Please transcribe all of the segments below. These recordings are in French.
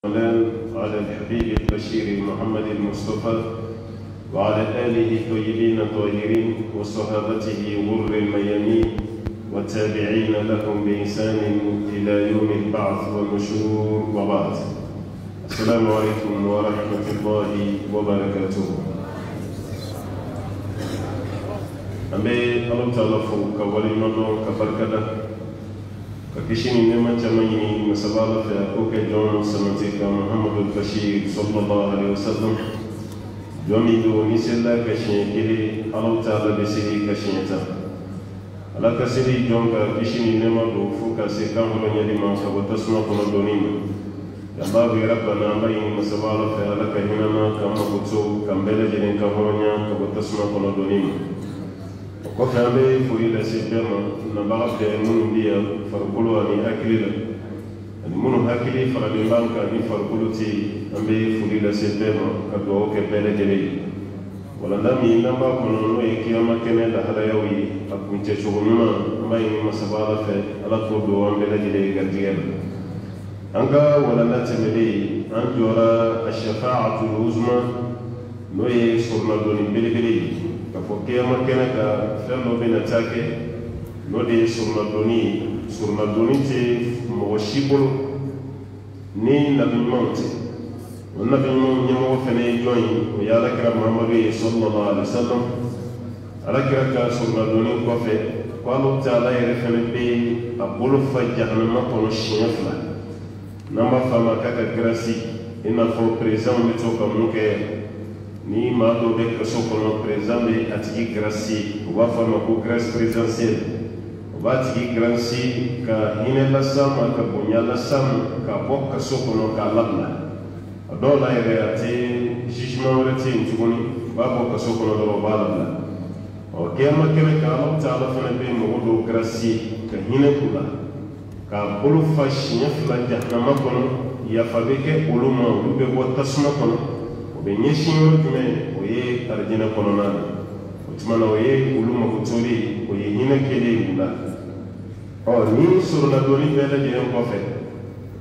على الحبيب البشير محمد المصطفى وعلى آله الطيبين الطاهرين وصحابته غر الميامين والتابعين لهم بإحسان إلى يوم البعث والنشور وبعد. السلام عليكم ورحمة الله وبركاته. أمي الله تعالى فوق ولمن كبركة كشين نما جمعي مسبالة في أكوك جون سمتك محمد البشير صلى الله عليه وسلم جوني دو نسلا كشين كلي الله تعالى بسيري كشين تا على كسيري جون كشين نما دو فوق سكان ولنيا ما فوتسنا كنا دونيم يا بابي ربنا ماي مسبالة في على كهينما كم بتو كم بلجين كهونيا كوتسنا كنا دونيم kofi an bɛ foli lase bɛɛ ma nabaga bɛɛ minnu bɛ yan farikolo ani hakili la ani minnu hakili faralen b'an kan ni farikolo tɛ yen an bɛ foli lase bɛɛ ma ka dugawu kɛ bɛɛ lajɛlen ye walanda min n'an b'a kɔnɔ n'o ye kiyama kɛnɛ lahalayaw ye a kuncɛ cogo ɲuman an b'a ɲini masaba ala fɛ ala k'o don an bɛɛ lajɛlen garijɛgɛ la an ka walanda tɛmɛnen an jɔra ashafa'atul uzma n'o ye sɔrɔladonni belebele ye ka fɔ kiyama kɛnɛ ka fɛn dɔ bɛna taa kɛ n'o de ye surunadonni tɛ mɔgɔ si bolo ni nabiɲumanw tɛ o nabiɲumanw ɲɛmɔgɔ fɛnɛ ye jɔn ye o ye alakira muhamadu ye sallallahu alaihi wa sallam alakira ka surunadonni kɔfɛ ko alahu taala yɛrɛ fɛnɛ bɛ a bolo fa jahanama kɔnɔ siɲɛ fila n'an b'a fɔ a ma k'a ka grâce i n'a fɔ président bɛ to ka mun kɛ ni maa dɔ bɛ kaso kɔnɔ président bɛ a tigi grâce u b'a fɔ a ma ko grâce présidentielle u b'a tigi grâce ka hinɛ las'a ma ka bonya las'a ma ka bɔ kaso kɔnɔ k'a labila a dɔw la yɛrɛ a tɛ jugement wɛrɛ tɛ yen tuguni u b'a bɔ kaso kɔnɔ dɔrɔn u b'a labila kiyama kɛnɛ kan Alahu taala fana bɛ mɔgɔ dɔw grâce ka hinɛ k'u la k'a bolo fa siɲɛ fila jahanama kɔnɔ yafa bɛ kɛ olu ma olu bɛ bɔ tasuma kɔnɔ bɛ ɲɛsin yɔrɔ jumɛn o ye arijinɛ kɔnɔna na o tuma na o ye olu makotori o ye hinɛ kelen u la ni sɔrɔladonni bɛɛ lajɛlen kɔfɛ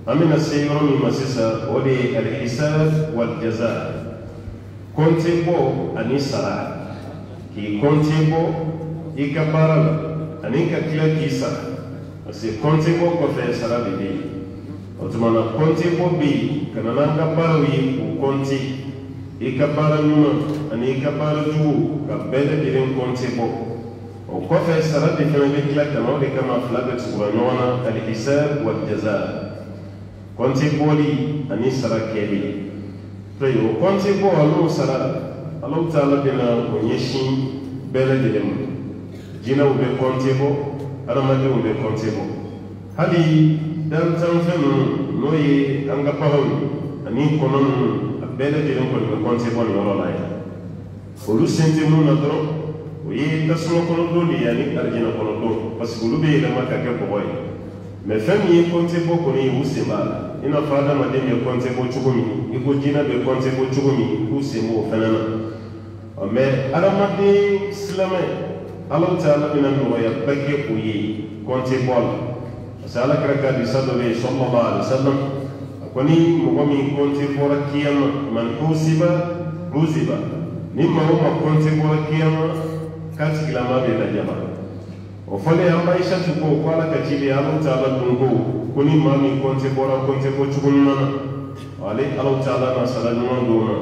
an bɛna se yɔrɔ min ma sisan o de ye alhisab wal jaza kɔnte bɔ ani sara k'i kɔnte bɔ i ka baara la ani ka tila k'i sara parce que kɔnte bɔ kɔfɛ sara de bɛ yen o tuma na kɔnte bɔ bɛ yen ka na n'an ka baaraw ye k'u kɔnte i ka baara ɲuman ani i ka baara jugu ka bɛɛ lajɛlen kɔnte bɔ o kɔfɛ sara de fana bɛ tila ka na o de kama fila bɛ tugura ɲɔgɔn na alhisab wal jaza kɔnte bɔli ani sara kɛli o kɔnte bɔ n'o sara Alahu taala bɛna o ɲɛsin bɛɛ lajɛlen ma jinɛw bɛ kɔnte bɔ adamadenw bɛ kɔnte bɔ hali dantanfɛn ninnu n'o ye an ka baganw ani kɔnɔ ninnu bɛɛ lajɛlen kɔni bɛ kɔnte bɔ nin yɔrɔ la yan olu sen tɛ mun na dɔrɔn o ye tasuma kɔnɔ don de ye ani arijinɛ kɔnɔ don parce que olu bɛ yɛlɛma ka kɛ bɔgɔ ye mais fɛn min ye kɔnte bɔ kɔni ye u sen b'a la i n'a fɔ adamaden bɛ kɔnte bɔ cogo min i ko jinɛ bɛ kɔnte bɔ cogo min k'u sen b'o fɛnɛ na mais adamaden silamɛ Alahu taala bɛna nɔgɔya bɛɛ kɛ o ye kɔnte bɔ la parce que alakira ka hadisa dɔ bɛ yen sallallahu alaihi wa sallam kɔni mɔgɔ min kɔnte bɔra kiyama man husiba ni maa o maa kɔnte bɔra kiyama k'a tigilama bɛ lajaba o fɔlen an b'a Aisatu ko ala ka ciden Alahu taala dun ko ni maa min kɔnte bɔra kɔnte bɔ cogo ɲuman na ale Alahu taala na sara ɲuman d'o ma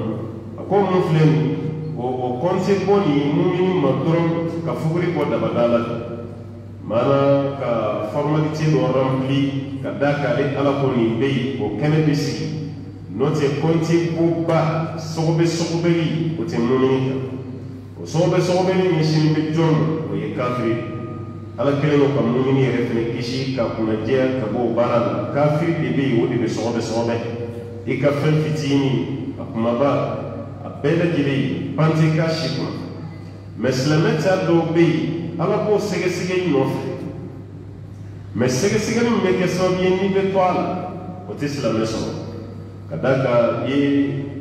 a ko mun filɛ nin o kɔnte bɔ nin mumini ma dɔrɔn ka fuguri bɔ dabada la maana ka formalite dɔ rempli ka da k'ale ala ko nin bɛ yen o kɛnɛ bɛ sigi n'o tɛ kɔnte bɔba sɔgɔbɛli o tɛ mumini kan o sɔgɔbɛli ɲɛsinnen bɛ jɔn ma o ye kafiri ala kɛlen don ka mumini yɛrɛ fɛnɛ kisi ka kunnadiya ka bɔ o baara la kafiri de bɛ yen o de bɛ sɔgɔbɛ i ka fɛn fitinin a kumaba a bɛɛ lajɛlen pante k'a si kɔnɔ mais silamɛ ta dɔw bɛ yen ala b'o sɛgɛsɛgɛli nɔfɛ mais sɛgɛsɛgɛli min bɛ kɛ sababu ye n'i bɛ to a la o tɛ silamɛ sɔrɔ ka da kan i ye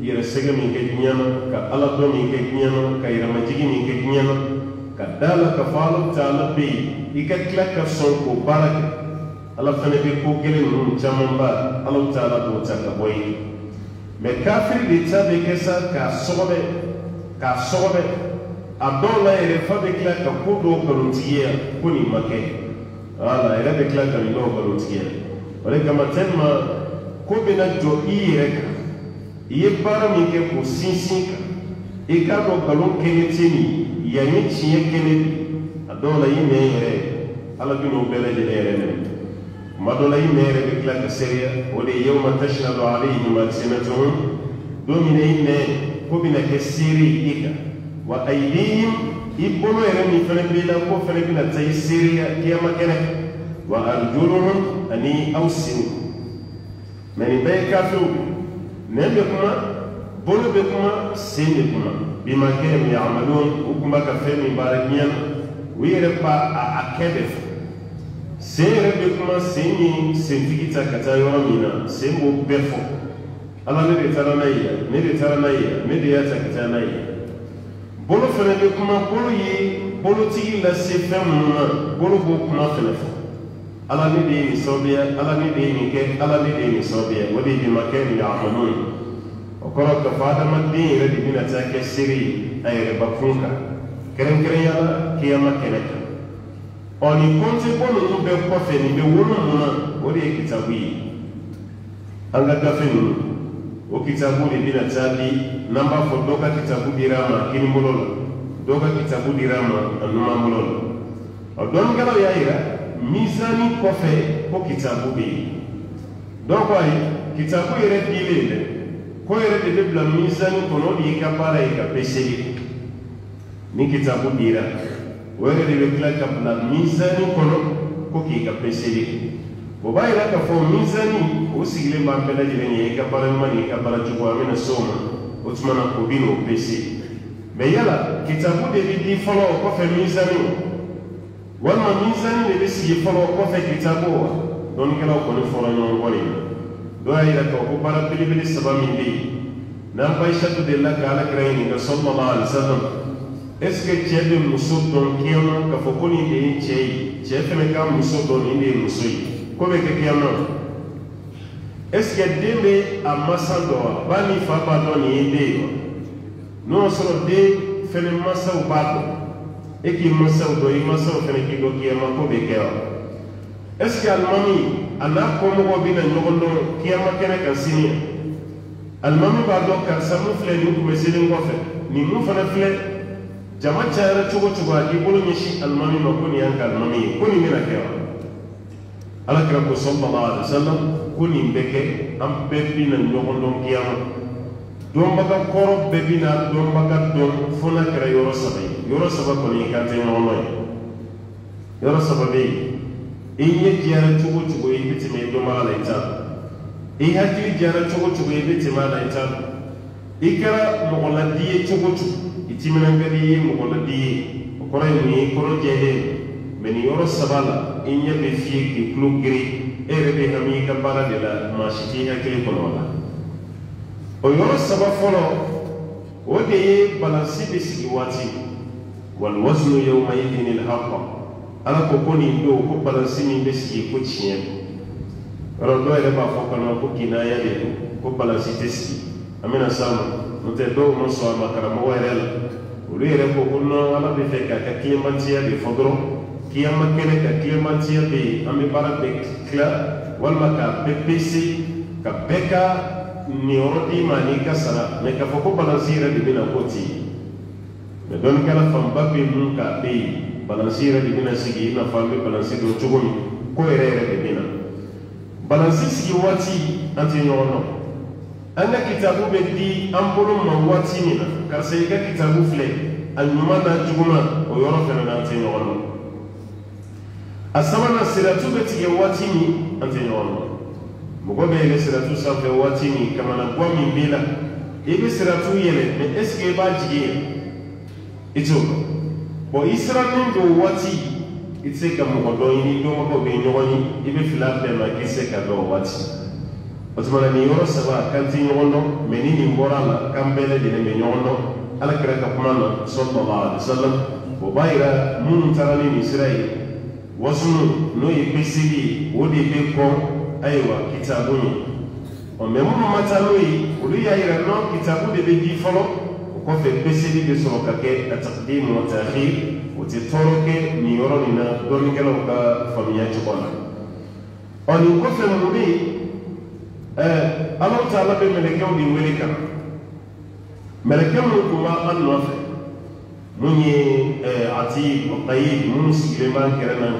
yɛrɛ sɛgɛ min kɛ diɲɛ na ka ala dɔn min kɛ diɲɛ na ka yɛrɛmajigi min kɛ diɲɛ na ka da la ka fɔ Alahu taala bɛ yen i ka tila ka sɔn k'o baara kɛ ala fana bɛ ko gɛlɛn ninnu caman ba ala taala b'o ta ka bɔ yen mɛ kafiri de ta bɛ kɛ sa k'a sɔgɔbɛ a dɔw la yɛrɛ fa bɛ tila ka ko dɔw nkalontigiya ko nin ma kɛ wala yɛrɛ bɛ tila ka nin dɔw nkalontigiya o de kama tellement ko bɛna jɔ i yɛrɛ kan i ye baara min kɛ k'o sinsin kan i k'a dɔn nkalon kɛnɛ tɛ nin yanni tiɲɛ kɛnɛ a dɔw la i nɛn yɛrɛ ala bɛ n'o bɛɛ lajɛlen yɛrɛ minɛ tuma dɔ la i nɛn yɛrɛ bɛ tila ka seereya o de ye yawma tashhadu alayhim alsinatuhum don min i nɛn ko bɛna kɛ seere i kan wa aydihim i bolo yɛrɛ min fana b'i la ko fana bɛna taa i seereya kiyama kɛnɛ wa arjuluhum ani aw sen mɛ nin bɛɛ ye kafiriw nɛn bɛ kuma bolo bɛ kuma sen bɛ kuma bima kanu ya'malun u tun b'a ka fɛn min baara diɲɛ na u yɛrɛ ba a kɛ bɛ fɔ sen yɛrɛ bɛ kuma sen min sentigi ta ka taa yɔrɔ min na sen b'o bɛɛ fɔ ala ne de taara n'a ye yan ne de taara n'a ye yan ne de y'a ta ka taa n'a ye bolo fana bɛ kuma bolo ye bolotigi lase fɛn minnu ma bolo b'o kuma fana fɔ ala ne de ye nin sababuya ala ne de ye nin kɛ ala ne de ye nin sababuya o de ye bima kanu ya'malun o kɔrɔ k'a fɔ adamaden yɛrɛ de bɛna taa kɛ seere ye a yɛrɛ bakun kan kɛrɛnkɛrɛnya la kiyama kɛnɛ kan ɔ nin kɔnte bɔ ninnu bɛɛ kɔfɛ nin bɛ wolo mun na o de ye kitabu ye an ka gafe ninnu o kitabu de bɛna taa di n'an b'a fɔ dɔ ka kitabu dira a ma kinibolo la dɔ ka kitabu dira a ma a numanbolo la ɔ dɔnnikɛlaw y'a yira mizani kɔfɛ ko kitabu bɛ yen dɔw ko ayi kitabu yɛrɛ dilen dɛ ko yɛrɛ de bɛ bila mizani kɔnɔ o de y'i ka baara ye ka peseli ni kitabu dira o yɛrɛ de bɛ tila ka bila mizani kɔnɔ ko k'i ka peseli o b'a yira k'a fɔ mizani o sigilen b'an bɛɛ lajɛlen ye i ka baara ɲuman ni i ka baara jugu an bɛna se o ma o tuma na o bɛ n'o pese mɛ yala kitabu de bɛ di fɔlɔ o kɔfɛ mizani walima mizani de bɛ sigi fɔlɔ o kɔfɛ kitabu wa dɔnnikɛlaw kɔni fɔra ɲɔgɔn kɔ nin na dɔw y'a yira k'a fɔ ko baara belebele saba min bɛ yen n'an ba Aishatu delila ka Alakira ɲininka sallallahu alaihi wa sallam est-ce que cɛ bɛ muso dɔn kiyama k'a fɔ ko nin de ye cɛ ye cɛ fana ka muso dɔn nin de ye muso ye ko bɛ kɛ kiyama est-ce que den bɛ a masa dɔn wa ba ni fa b'a dɔn nin ye den ye wa n'o y'a sɔrɔ den fana masaw b'a dɔn e k'i masaw dɔn i masaw fana k'i dɔn kiyama ko bɛ kɛ wa est-ce que alimami a n'a kɔmɔgɔw bɛna ɲɔgɔn dɔn kiyama kɛnɛ kan sini alimami b'a dɔn karisa mun filɛ nin tun bɛ seli kɔfɛ nin mun fana filɛ jama cayara cogo cogo a k'i bolo ɲɛsin alimami ma ko nin y'an ka alimami ye ko nin bɛna kɛ wa Alakira ko sallallahu alaihi wa sallam ko nin bɛ kɛ an bɛɛ bɛna ɲɔgɔn dɔn kiyama dɔnbaga kɔrɔ bɛɛ bɛna dɔnbaga dɔn fo n'a kɛra yɔrɔ saba ye yɔrɔ saba kɔni i kan tɛ ɲɔgɔn dɔn ye yɔrɔ saba bɛ yen i ɲɛ diyara cogo cogo i bɛ tɛmɛ i dɔnbaga la i t'a dɔn i hakili diyara cogo cogo i bɛ tɛmɛ a la i t'a dɔn i kɛra mɔgɔladi ye cogo cogo i timinankadi ye mɔgɔladi ye o kɔrɔ ye mun ye kɔrɔ jɛlen mɛ nin yɔrɔ saba la i ɲɛ bɛ fiyɛ k'i tulo giri e yɛrɛ bɛ hami i ka baara de la maa si t'i hakili kɔnɔ o la o yɔrɔ saba fɔlɔ o de ye balansi bɛ sigi waati wal waznu yawma idhin al-haqq ala ko nin don ko balansi min bɛ sigi ko tiɲɛ yɔrɔ dɔw yɛrɛ b'a fɔ kɔnɔ ko kinaya de don ko balansi tɛ sigi an bɛna s'a ma n'o tɛ dɔw ma sɔn a ma karamɔgɔ yɛrɛ la olu yɛrɛ ko non ala bɛ fɛ k'a ka tilematiya de fɔ dɔrɔn kiyama kɛnɛ ka tilematiya bɛ yen an bɛ baara bɛɛ tila walima k'a bɛɛ pese ka bɛɛ ka niyɔrɔ d'i ma n'i ka sara mɛ k'a fɔ ko balansi yɛrɛ de bɛna ko ten mɛ dɔnnikɛla fanba bɛ mun k'a bɛ yen balansi yɛrɛ de bɛna sigi i n'a fɔ an bɛ balansi dɔn cogo min ko yɛrɛ de bɛna balansi sigi waati an tɛ ɲɔgɔn dɔn an ka kitabu bɛ di an bolo ma waati min na karisa i ka kitabu filɛ a ɲuman n'a juguman o yɔrɔ fana na an tɛ ɲɔgɔn dɔn a sabanan siratu bɛ tigɛ waati min an tɛ ɲɔgɔn dɔn mɔgɔ bɛ yɛlɛ siratu sanfɛ waati min kamana guwan min b'i la i bɛ siratu yɛlɛ mɛ est-ce que i b'a jigi yan i t'o dɔn bon i sirannen don waati i tɛ se ka mɔgɔ dɔn i ni dɔnbagaw bɛ ɲɔgɔn ye i bɛ fili a bɛɛ ma k'i tɛ se ka dɔn o waati o tuma na nin yɔrɔ saba kan tɛ ɲɔgɔn dɔn mɛ ni nin bɔra a la k'an bɛɛ lajɛlen bɛ ɲɔgɔn dɔn Alakira ka kuma na sallallahu alaihi wa sallam o b'a yira minnu taara ni nin sira ye wasunu no ye pesili o de be ko aywa kitabu ni o me mu matalo yi o ya ira no kitabu de be di folo ko fe pesili be so ka ke ataqdim wa ta'khir o te toroke ni yoro ni na don ngelo ka famiya chukona on ko fe mu bi Allah ta'ala be melekeu di welika melekeu kuma an no fe munyi ati wa tayyib mun sigleman kiran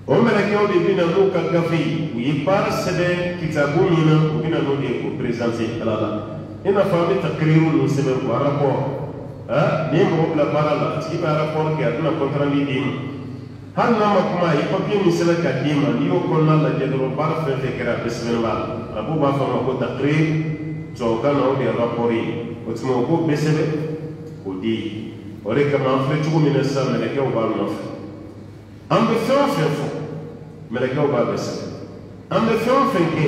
o melekeu de bina no ka gafi wi par sede kitabu ni na bina no de ko présenter alala ina fami takriru no sebe ko rapport ni mo la parala ti ba rapport ke aduna contrat ni dim han na ma kuma yi papier mi sele ka dima ni o ko na la jedro bar fe fe kera bismillah abu ba fa ko takrir to kana o de rapport yi o ti mo ko besebe o di o re kama fe tu mi na sa melekeu ba no fe ambe fe melekeu ba besebe ambe fe ke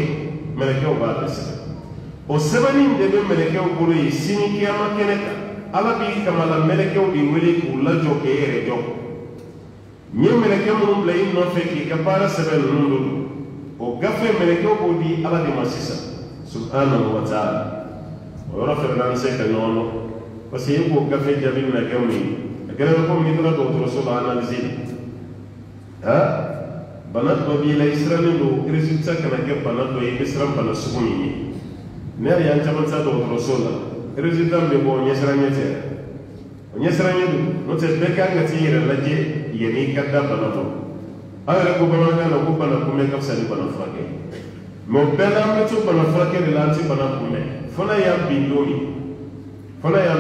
melekeu ba besebe o sebani de be melekeu buru yi sini kiyama keneka ala bi kamala melekeu di wele ku la jo ke ere jo ni melekeu mun bla in no fe ki ka para sebe nundu o gafe melekeu ko di ala di masisa subhanahu wa ta'ala o rafa nan se ka nono parce que ko gafe jabi na kemi agara ko mi dara do rasul analyse ha banat do bi la israeli do resultat kana ke banat do yi islam bana sugumi ne ya jaman sa do rasul resultat be bo nyesra nyete nyesra nyedu no te be ka ngati yere laje yemi kadda banato ala ko bana na ko bana ko me ka sali bana frake mo bela me to bana frake de lanti bana ko me fona ya bindoni fona ya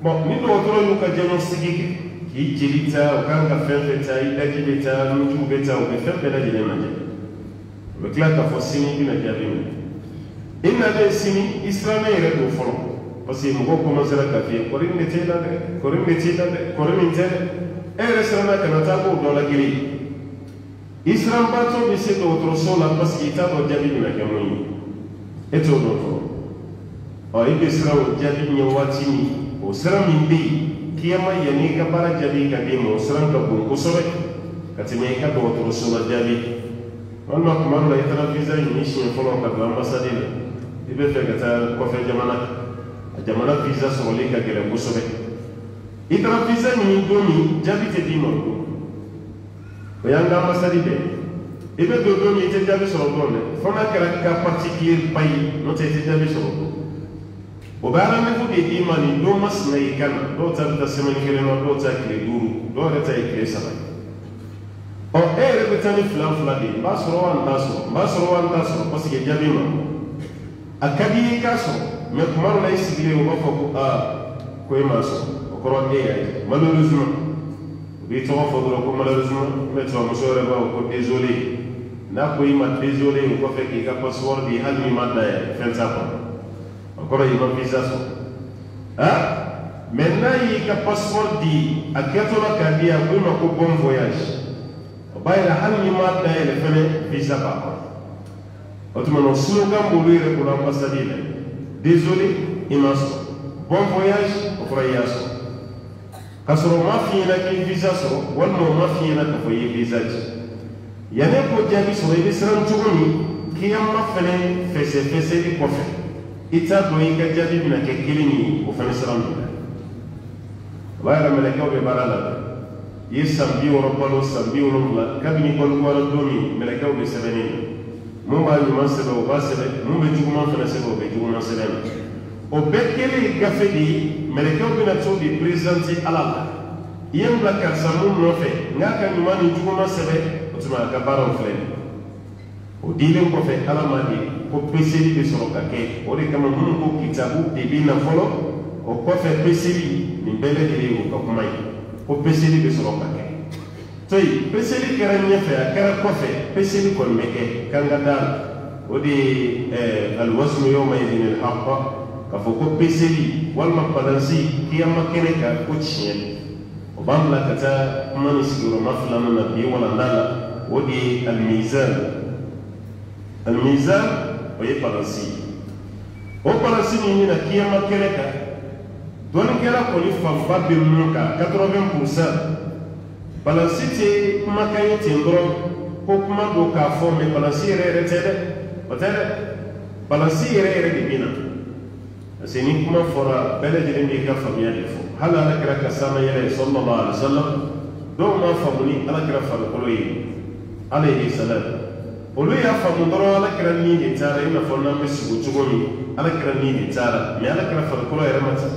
bon ni do toro yu ka jeno sigi ki jelita o kan ka fefe ta ida jelita no tu beta o be fefe da jele manje le klaka fo sini bina jabi inna de sini israel do folo parce que mo commencer à café korin meti da korin inte resana kana ta ko do la gili israel ba to be se do tro sola parce que ta do jabi na kemo eto do to o ibe israel jabi ni wati ni o sera min bi kiyama yani ka bara jabi ka be mo sera ka bu ko sobe katime ka do tro sola jabi wala kuma la itara visa ni shi folo ka do ambassade ibe fe ka ta ko fe jamana visa sɔrɔli ka gɛlɛn kosɛbɛ i taara visa ɲini don min jaabi tɛ d'i ma o y'an ka ambasadi bɛɛ i bɛ don don min i tɛ jaabi sɔrɔ don dɛ fo n'a kɛra ka particulier ba ye n'o tɛ i tɛ jaabi sɔrɔ don o bɛ rendez-vous de d'i ma nin don masina i kan na dɔw ta bɛ taa semaine kelen na dɔw ta tile 5 dɔw yɛrɛ ta ye tile 3 ɔ e yɛrɛ bɛ taa ni fila de ye n b'a sɔrɔ wa n t'a sɔrɔ n b'a sɔrɔ wa n t'a sɔrɔ parce que jaabi ma a ka di i k'a sɔrɔ mais kuma la isigile o b'a fɔ ko ko e m'a sɔrɔ o kɔrɔ e y'a ye malheureusement u b'i tɔgɔ fɔ dɔrɔn ko malheureusement mais turamuso yɛrɛ b'a fɔ ko désolé n'a ko i ma désolé o kɔfɛ k'i ka passeport di hali n'i ma dayɛlɛ fɛn t'a kɔnɔ o kɔrɔ i ma visa sɔrɔ mais n'a y'i ka passeport di a kɛtɔ la k'a di a ko i ma ko bon voyage o b'a yira hali n'i ma dayɛlɛ fɛnɛ visa b'a kɔnɔ o tuma na slogan b'olu yɛrɛ bolo ambassade la désolé imaso bon voyage au croyance kasoro ma fiina ki visa so wala ma fiina ka foye visa ji yane ko jabi so ibe sran tuguni kiyamma fene fese di kofe ita do inga jabi na ke kilini o fene sran do wala malaka be barala yesam bi woro sambi woro la kabini ko wala domi malaka be sebeni mun b'a ɲuman sɛbɛn o b'a sɛbɛn mun bɛ juguman fana sɛbɛn o bɛ juguman sɛbɛn o bɛɛ kelen ye gafe de ye mɛlɛkɛw bɛna to de présenter ala la i ye n bila karisa mun nɔfɛ n k'a ka ɲuman ni juguman sɛbɛn o tuma a ka baaraw filɛ o dilen kɔfɛ ala m'a de ko peseli bɛ sɔrɔ ka kɛ o de kama minnu ko kitabu de bɛ na fɔlɔ o kɔfɛ peseli nin bɛɛ lajɛlen ye o ka kuma ye ko peseli bɛ sɔrɔ ka kɛ toyi peseli kɛra ɲɛfɛ a kɛra kɔfɛ peseli kɔni bɛ kɛ kan ka da o de ye alwasnu yawma idhin alhaq k'a fɔ ko peseli walima balansi kiyama kɛnɛ kan ko tiɲɛ o b'an bila ka taa kuma ni sigiyɔrɔma 2 na bi walanda la o de ye almizan o ye balansi o balansi min bɛna kiyama kɛnɛ kan dɔnnikɛla kɔni fanba bɛ mun kan 80% balansi tɛ kumakan ye ten dɔrɔn ko kuma don k'a fɔ mɛ balansi yɛrɛ tɛ dɛ o tɛ dɛ balansi yɛrɛ de bɛ na parce que ni kuma fɔra bɛɛ lajɛlen b'i ka faamuya de fɔ hali alakira ka sama yɛrɛ sallallahu alaihi wasallam dɔw m'a faamu ni alakira farikolo ye alayhi salam olu y'a faamu dɔrɔn alakira ni de taara i n'a fɔ n'an bɛ sigi cogo min alakira ni de taara mɛ alakira farikolo yɛrɛ ma ta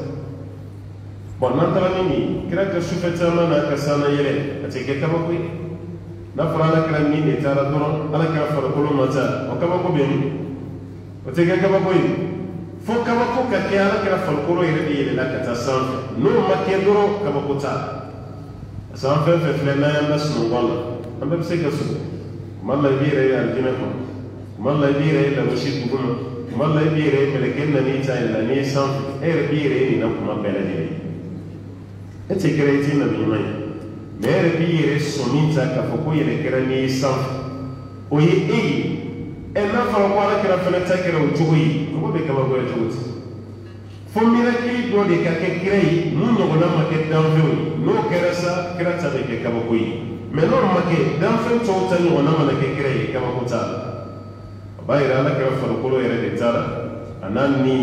bon n'an taara ni nin kira ka sufɛ caman n'a ka sana yɛrɛ a tɛ kɛ kabako ye n'a fɔra alakira ni de taara dɔrɔn alakira farikolo ma ta o kabako bɛ min o tɛ kɛ kabako ye fo kabako ka kɛ alakira farikolo yɛrɛ de yɛlɛla ka taa sanfɛ n'o ma kɛ dɔrɔn kabako t'a parce que an fɛn fɛn filɛ n'an y'an da sunɔgɔ la an bɛɛ bɛ se ka sunɔgɔ kuma la i b'i yɛrɛ ye alijinɛ kɔnɔ kuma la i b'i yɛrɛ ye lagosi duguma kuma la i b'i yɛrɛ ye mɛlɛkɛ nan'i ta yɛlɛla n'i ye sanfɛ e yɛrɛ b'i yɛrɛ ye nin na kuma bɛɛ lajɛlen e tɛ kɛra i tɛ nabi ɲuman ye mɛ e yɛrɛ b'i yɛrɛ sɔn min ta k'a fɔ ko yɛrɛ kɛra n'i ye sanfɛ o ye e ye n'a fɔra ko alakira fana ta kɛra o cogo ye mɔgɔ bɛ kabako ye cogo di fo mirakili dɔ de ka kɛ kira ye mun ɲɔgɔnna ma kɛ danfɛnw ye n'o kɛra sa kira ta bɛ kɛ kabako ye mɛ n'o ma kɛ danfɛn tɔw ta ɲɔgɔnna mana kɛ kira ye kabako t'a la a b'a yira alakira farikolo yɛrɛ de taara a n'a ni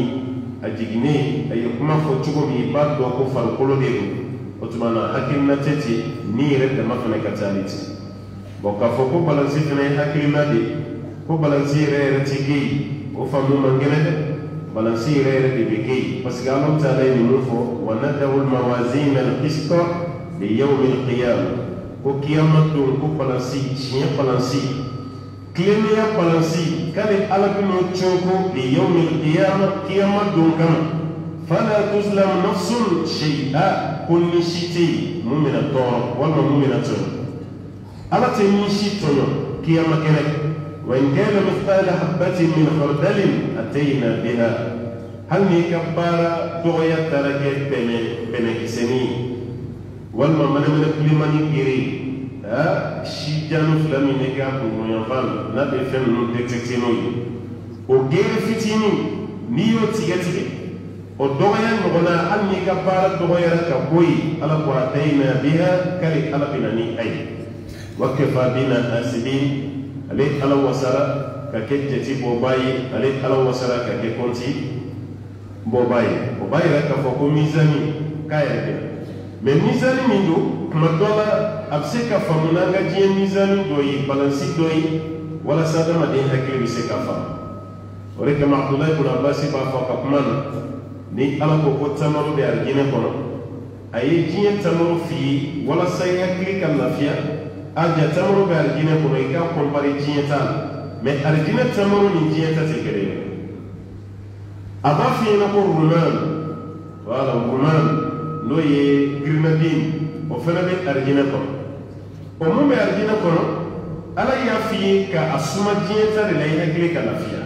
a jiginnen a ye kuma fɔ cogo min i b'a dɔn ko farikolo de don o tuma na hakilina tɛ ten ni yɛrɛ dama fana ka taa ni ten bon k'a fɔ ko balansi fana ye hakilina de ye ko balansi yɛrɛ tɛ kɛ yen o faamu man gɛlɛn dɛ balansi yɛrɛ de bɛ kɛ yen parce que Alahu Taala ye ninnu fɔ wa nadawu al-mawazina al-qista li yawmi al-qiyamah ko kiyama don ko balansi tiɲɛ balansi tilennenya balansi k'ale Ala bɛn'o cɔnko li yawmi al-qiyamah kiyama don kama fala tuzlamu nafsun shay'a ko ni si tɛ yen mun bɛna tɔɔrɔ walima mun bɛna tɔɲɔ Ala tɛ ni si tɔɲɔ kiyama kɛnɛ وإن كان مثقال حبة من خردل أتينا بها هل يكبر دغيا تركت بنكسني والما من كلمة كيري شيجان فلامي نكاب وينفال نبي فم نتكتينوي وغير فتيني نيو تيجي ودغيا نغنا هل يكبر دغيا كبوي على قواتينا بها كلي على بناني أي وكفى بنا حاسبين ale ala wasara ka kɛ jati bɔba ye ale ala wasara ka kɛ kɔnti bɔba ye o b'a yira k'a fɔ ko mizani k'a yɛrɛ bɛ mɛ mizani min don tuma dɔ la a bɛ se ka faamu n'an ka diɲɛ mizani dɔ ye balansi dɔ ye walasa adamaden hakili bɛ se ka faamu o de kama Abdulayi ibn Abbas b'a fɔ ka kuma na ni ala ko tamaro bɛ alijinɛ kɔnɔ a ye diɲɛ tamaro f'i ye walasa i hakili ka lafiya aja tamaro bɛ alijinɛ kɔnɔ i k'a kɔnpare diɲɛ ta la mɛ alijinɛ tamaro ni diɲɛ ta tɛ kelen ye a b'a f'i ɲɛna ko ruman wala ruman n'o ye grenadine o fana bɛ alijinɛ kɔnɔ o mun bɛ alijinɛ kɔnɔ ala y'a f'i ye ka a suma diɲɛ ta de la i hakili ka lafiya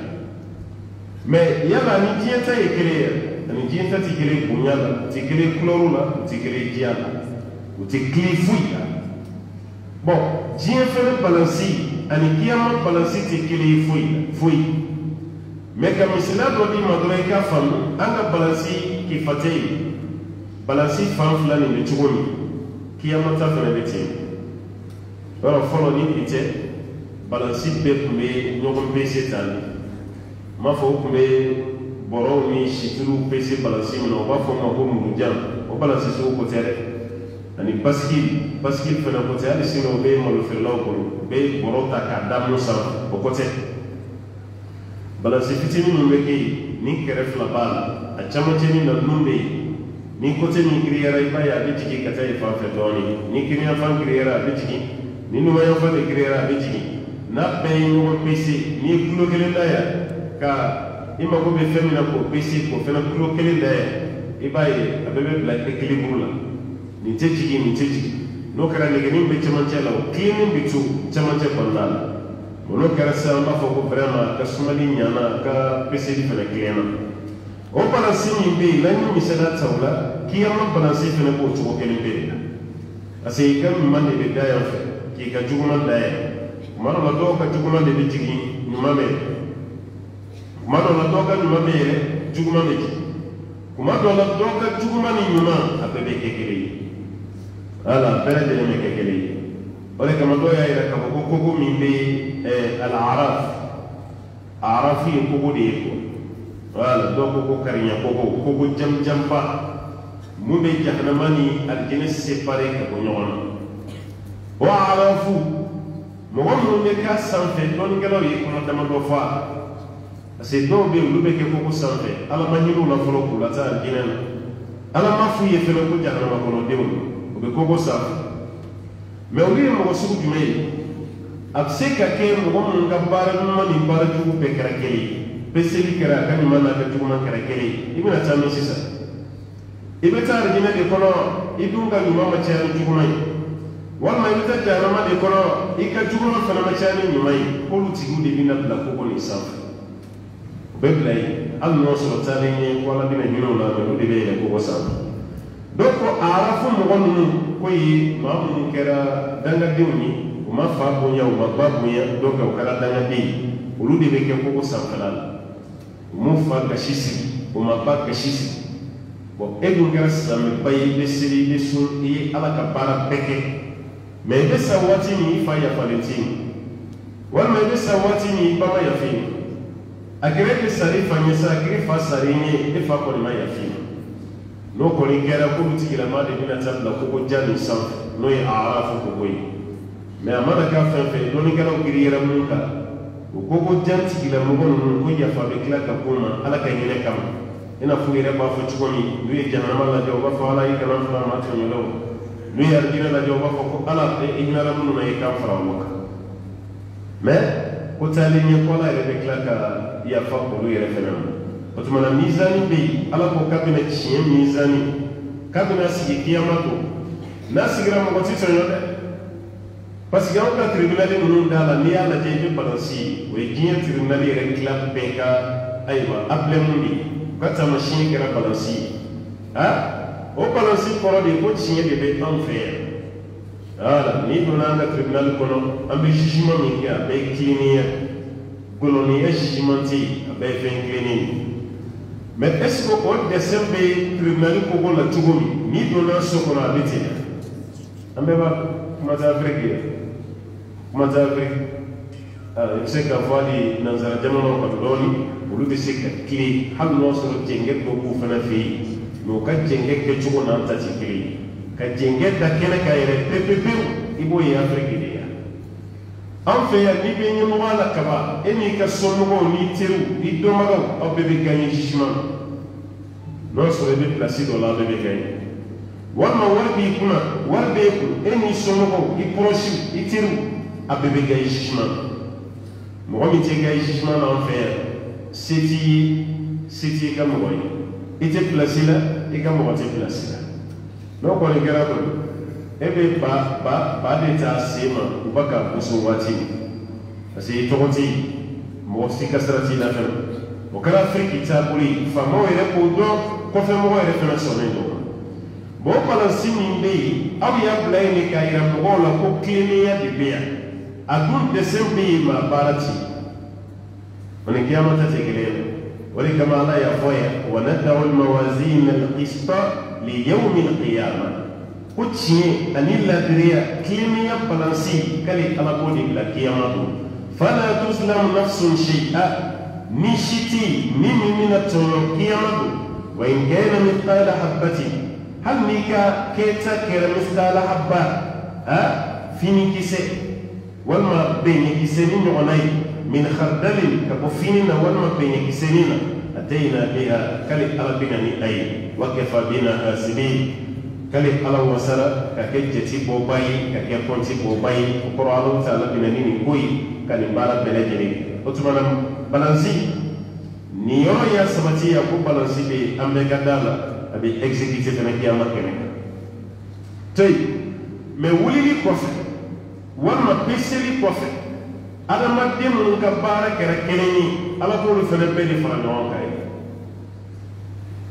mɛ yala ni diɲɛ ta ye kelen ye ani diɲɛ ta tɛ kelen bonya la u tɛ kelen kulɔru la u tɛ kelen diya la u tɛ kelen foyi la bon diɲɛ fɛnɛ balansi ani kiyama balansi tɛ kelen ye foyi mɛ ka misaliya dɔ di ma dɔrɔn i k'a faamu an ka balansi kifate ye balansi fan fila nin bɛ cogo min kiyama ta fɛnɛ bɛ ten yɔrɔ fɔlɔ ni bi tɛ balansi bɛɛ tun bɛ ɲɔgɔn pese tan de n b'a fɔ o tun bɛ bɔrɔw ni situluw pese balansi min na o b'a fɔ o ma ko murujan o balansi sugu ko tɛ dɛ ani basikili fana ko tɛ hali sini o bɛ malofeerelaw bolo u bɛ bɔrɔ ta k'a da mun sanfɛ o ko tɛ balansi fitinin min bɛ kɛ yen ni kɛrɛ fila b'a la a camancɛ ni naninw bɛ yen ni kote min giriyara i b'a ye a bɛ jigin ka taa yen fan fɛ dɔɔnin ni kiriyanfan giriyara a bɛ jigin ni numanyanfan de giriyara a bɛ jigin n'a bɛɛ ye ɲɔgɔn pese n'i ye kulo kelen da yan ka i mago bɛ fɛn min na k'o pese k'o fana kulo kelen da yan i b'a ye a bɛɛ bɛ bila ekiliburu la nin tɛ jigin nin tɛ jigin n'o kɛra nɛgɛnin bɛ cɛmancɛ la o kilennen bɛ to cɛmancɛ kɔnɔna la n'o kɛra sisan an b'a fɔ ko vraiment ka sumali ɲana ka peseli fana kilenna o balansi min bɛ yen n'an ye misaliya ta o la kiyama balansi fana b'o cogo kelen bɛ de la parce que i ka ɲuman de bɛ da yan fɛ k'i ka juguman da yan kuma dɔ la dɔw ka juguman de bɛ jigin ɲuman bɛ yɛlɛ kuma dɔ la dɔw ka ɲuman bɛ yɛlɛ juguman bɛ jigin kuma dɔ la dɔw ka juguman ni ɲuman a bɛɛ bɛ kɛ kelen ye ala bela de me ke kele ole kama do ya ira ka ko min be al arafi ko de ko wala do ko karinya ko jam pa mu be jahannamani aljina séparé ka ko nyona wa arafu mo won be ka sanfe don gelo yi ko dama do fa c'est do be lu be ke ko sanfe ala manyiru la folo ko la ta aljina ala ma fu ye felo ko jahannama ko no dewu o be ko sanfe mais o yi mo su jumay ab se ka ke mo won ga bara mani bara ju be kara kele peseli kara kan mana ka ju man kara kele ibina tammi sisa ibeta arjina de kono idunga ni mama chani jugumai walma ibeta jarama de kono ikajuguma fana ma chani nyumai ko lutigu de bina bla ko ni saf beblay alno so tale ni ko la bina hino na do de be ko saf doko arafu mo gonu ko yi ma mun kera danga dewni o ma fa ko ya o ma ba ko ya do ka kala danga de ulu de be ko saf kala mo fa ka shisi o ma ba ka shisi bon edu ngara same bayi besiri besu e ala ka para peke me be sawati ni fa ya valentine wal me be sawati ni baba ya fini agere ke sari fa ni sa agere fa sari ni e fa ko ni ma ya fini no ko ni ngara ko luti la ma de bina tabla ko ko jani sa no ya arafu ko koy me amana ka fa fe do ni ngara ko ri yara mun ka ko ko janti la mo ko ya fa be kila ka ko ma ala ka ni ne kam ina fu yere ba fo chugoni nuye jahannama la jaw ba fa ala ikana fa ma to nyelo nuye arjina la jaw ba ko ala e ina la mun na e kam fara waka mais ko tali ni ko la rebe klaka ya fa ko lu yere fenam o to mana mizani be ala ko kabina chien mizani kabina sigi kiyamato na sigira mo ko tito nyode parce que on ka tribunal ni ndala ni ala je be balansi we jinya tribunal yere klak be ka aywa able mundi kata machine kera balansi o balansi koro de ko tiye de be en faire ala ni dona nga tribunal kono ambe jugement mi ka be clinique colonie jugementé be fin clinique mais est-ce que on décembre tribunal ko ko la tugomi ni dona so kono abeti ambe ba kuma ta afrique il sait qu'avoir des nanzara jamano ko doni olu be se ka kili hal no so jenge ko ko fana fi no ka jenge ke chugo na ta ti kili ka jenge da kene ka yere pepepe ibo ya afrique de ya am fe ya ni be ni mo wala kaba eni ka so mo ni tiru i do mago o be be gagner jugement no so be placé dans la be be gagner wama warbi kuna warbe ku eni so mo i proche i tiru a be be gagner jugement mo mi te gagner jugement en fait c'était comme moi était placé là et comme moi était placé là donc on est grave et bien pas d'état sema ou pas qu'à pousser wati parce que toronti moi c'est castrati la fin au cas Afrique qui tabuli famo et repodo confirmo et référence on est donc bon pendant 6 minutes aviya blaine kaira mo la ko klinia de bien adun de sembi ma barati ونقيامة تتكلم ولكما لا يفوي وندع الموازين القسط ليوم القيامة كتشي أن الذرية كلمة بلانسي كلي على قولي بلا قيامة فلا تظلم نفس شيئا نشتي من القيامة وإن كان مثقال حبة هل نيكا كيتا كير مثقال حبة فيني كيسي والما بيني كيسي من من خردل كبوفيننا والما بين كسنينا أتينا بها كلي على بناني أي وكفى بنا حاسبين كلي على وسرى ككجتي بوباي ككيبونتي بوباي وقرآن تعالى بناني كوي كلي بارا بنجري أتمنى بلانسي نيورو يا سبتي يا كو بلانسي بي أمريكا دالا أبي إكزيكتيف نكيا مكانك تي مولي كوفي والما بيسلي كوفي adama demu ka baara kɛra kelen ye ala k'olu fana bɛɛ de fara ɲɔgɔn kan ye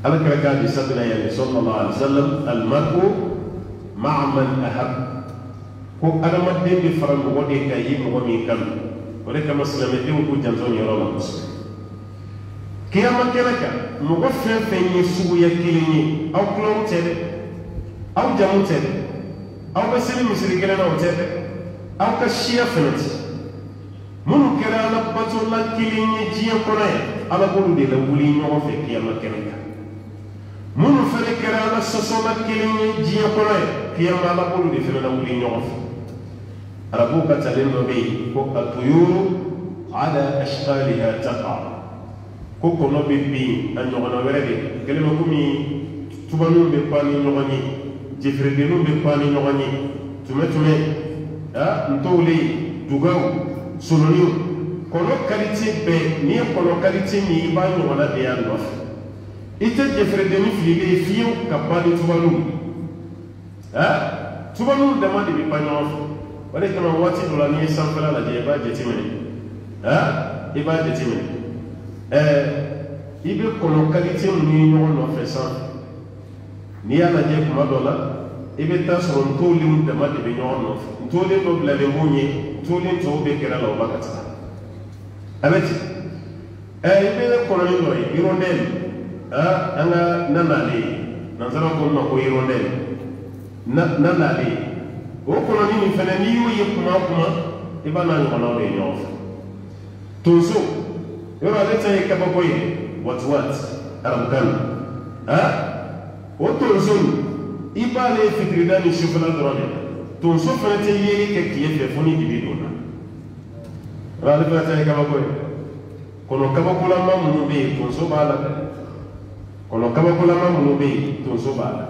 ala kɛra k'a di sabila yɛrɛ sallallahu alaihi wasallam almar'u ma'a man ahab ko adamaden bɛ fara mɔgɔ de kan ye mɔgɔ min kan o de kama silamɛdenw k'u janto nin yɔrɔ la kosɛbɛ kiyama kɛnɛ kan mɔgɔ fɛn fɛn ye suguya kelen ye aw kulɔn tɛ dɛ aw jamu tɛ dɛ aw be seli misiri kelen na o tɛ dɛ aw ka siya fɛnɛ ti minnu kɛra ala batola kelen ye diɲɛ kɔnɔ ye ala b'olu de la wuli ɲɔgɔn fɛ kiyama kɛnɛ kan minnu fɛnɛ kɛra ala sɔsɔla kelen ye diɲɛ kɔnɔ ye kiyama ala b'olu de fɛnɛ la wuli ɲɔgɔn fɛ arabu ka talen dɔ bɛ yen ko atuyuru ala ashqaliha taqa ko kɔnɔ bɛ bin a ɲɔgɔnna wɛrɛ de kɛlen bɛ komi tubanuw bɛ pan ni ɲɔgɔn ye jɛfɛdenninw bɛ pan ni ɲɔgɔn ye tumɛ ntɔwlen dugaw soloniw kɔnɔ kalite bɛɛ n'i ye kɔnɔ kalite min i b'a ɲɔgɔnna de y'a nɔfɛ i tɛ jɛfɛdennin fililen ye fiyewu ka pan ni tubanuw tubanuw dama de bɛ pan ɲɔgɔn fɛ o de kama waati dɔ la n'i ye sanfɛla lajɛ i b'a jateminɛ i b'a jateminɛ i bɛ kɔnɔ kalite minnu ye ɲɔgɔn nɔfɛ sanfɛ n'i y'a lajɛ kuma dɔ la i bɛ taa sɔrɔ ntɔwlenw dama de bɛ ɲɔgɔn nɔfɛ ntɔwlen dɔ bilalen b'u ɲɛ ntɔwlen tɔw bɛ gɛrɛ la o ba ka taa a bɛ ten i bɛ kɔnɔnin dɔ ye hirondelle an ka na n'ale ye nanzara ko ma ko hirondelle na n'ale ye o kɔnɔnin nin fɛnɛ n'i y'o ye kuma o kuma i b'a n'a ɲɔgɔnnaw de ye ɲɔgɔn fɛ tonso yɔrɔ ale ta ye kabako ye wati arabukan na o tonso i b'ale fitirida ni sufɛla dɔrɔn de tonso fɛnɛ tɛ yeli kɛ tile fɛ fo ni dibi donna yɔrɔ ale fɛnɛ ta ye kabako ye kɔnɔ kabakolama minnu bɛ yen tonso b'a la dɛ kɔnɔ kabakolama minnu bɛ yen tonso b'a la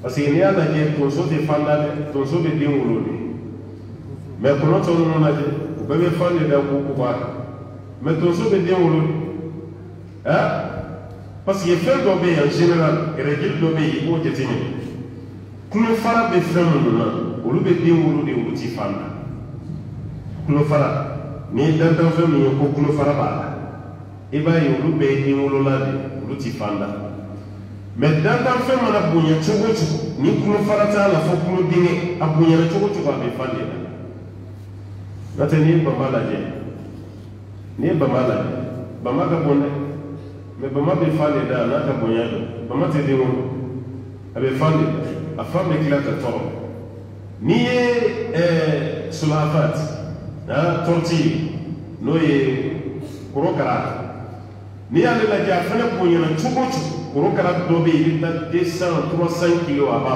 parce que n'i y'a lajɛ tonso tɛ fanda dɛ tonso bɛ den wolo de mɛ kɔnɔ tɔ ninnu lajɛ u bɛɛ bɛ fan de da k'u b'a kan mɛ tonso bɛ den wolo de parce que fɛn dɔ bɛ yen en général règle dɔ bɛ yen i b'o jateminɛ tulo fara bɛ fɛn minnu na olu bɛ den wolo de olu ti fanda tulo fara n'i ye dantanfɛn min ye ko tulo fara b'a la i b'a ye olu bɛɛ ye den wolola de olu ti fanda mɛ dantanfɛn mana bonya cogo o cogo ni tulo fara t'a la fo tulo dingɛ a bonyana cogo o cogo a bɛ fan de la n'o tɛ n'i ye bama lajɛ bama ka bon dɛ mɛ bama bɛ fan de da n'a ka bonya dɔn bama tɛ den wolo a bɛ fan de a fan bɛ tila ka tɔrɔ n'i ye sulafat tɔrɔti n'o ye korokara n'i y'ale lajɛ a fana bonyana cogo o cogo korokara dɔ bɛ yen i bɛ taa 200-300 kilos a b'a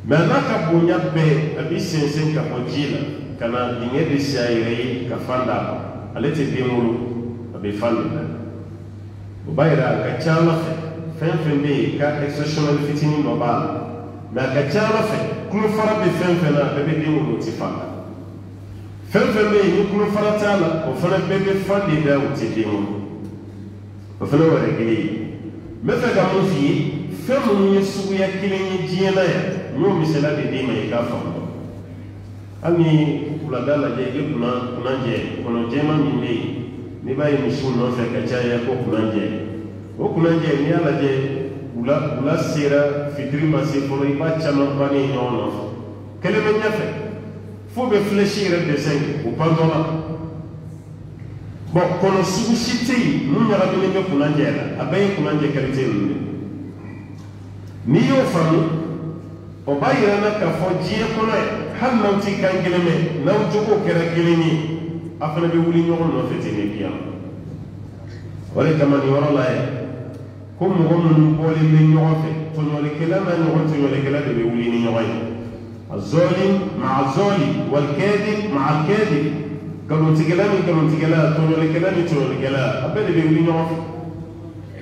mɛ a n'a ka bonya bɛɛ a bɛ sɛnsɛn ka bɔ ji la ka na dingɛ de si a yɛrɛ ye ka fan d'a ma ale tɛ den wolo a bɛ fan de la o b'a yira a ka ca ala fɛ fɛn fɛn bɛ yen ka exceptionnel fitinin dɔ b'a la mɛ a ka ca ala fɛ tulo fara bɛ fɛn fɛn na a bɛɛ bɛ den wolo o tɛ fan la fɛn fɛn bɛ yen ni tulo fara t'a la o fana bɛɛ bɛ fan de da o tɛ den wolo o fana wɛrɛ kelen ye n bɛ fɛ ka mun f'i ye fɛn minnu ye suguya kelen ye diɲɛ na yan n y'o misaliya de d'i ma i k'a faamu hali ni wulada lajɛ i bɛ kunanjɛ kɔnɔjɛma min bɛ yen n'i b'a ye misiw nɔfɛ ka caya ko kunanjɛ o kunanjɛ n'i y'a lajɛ wula sera fitiri ma se fɔlɔ i b'a caman bannen ɲɔgɔn nɔfɛ kelen bɛ ɲɛfɛ fo bɛ filɛsi yɛrɛ dɛsɛ o pantɔ la bon kɔnɔ sugu si tɛ yen mun ɲagaminen bɛ kunanjɛ la a bɛɛ ye kunanjɛ qualité ninnu de n'i y'o faamu o b'a yira n na k'a fɔ diɲɛ kɔnɔ hali n'aw ti kan kelen mɛn n'aw jogo kɛra kelen ye a fana bɛ wuli ɲɔgɔn nɔfɛ ten de kiyama o de kama nin yɔrɔ la yɛ ko mɔgɔ minnu bɔlen bɛ ɲɔgɔn fɛ tɔɲɔlikɛla n'a ɲɔgɔn tɔɲɔlikɛla de bɛ wuli ni ɲɔgɔn ye الظالم مع الظالم والكاذب مع الكاذب galontigɛla ni galontigɛla tɔɲɔlikɛla ni tɔɲɔlikɛla a bɛɛ de bɛ wuli ɲɔgɔn fɛ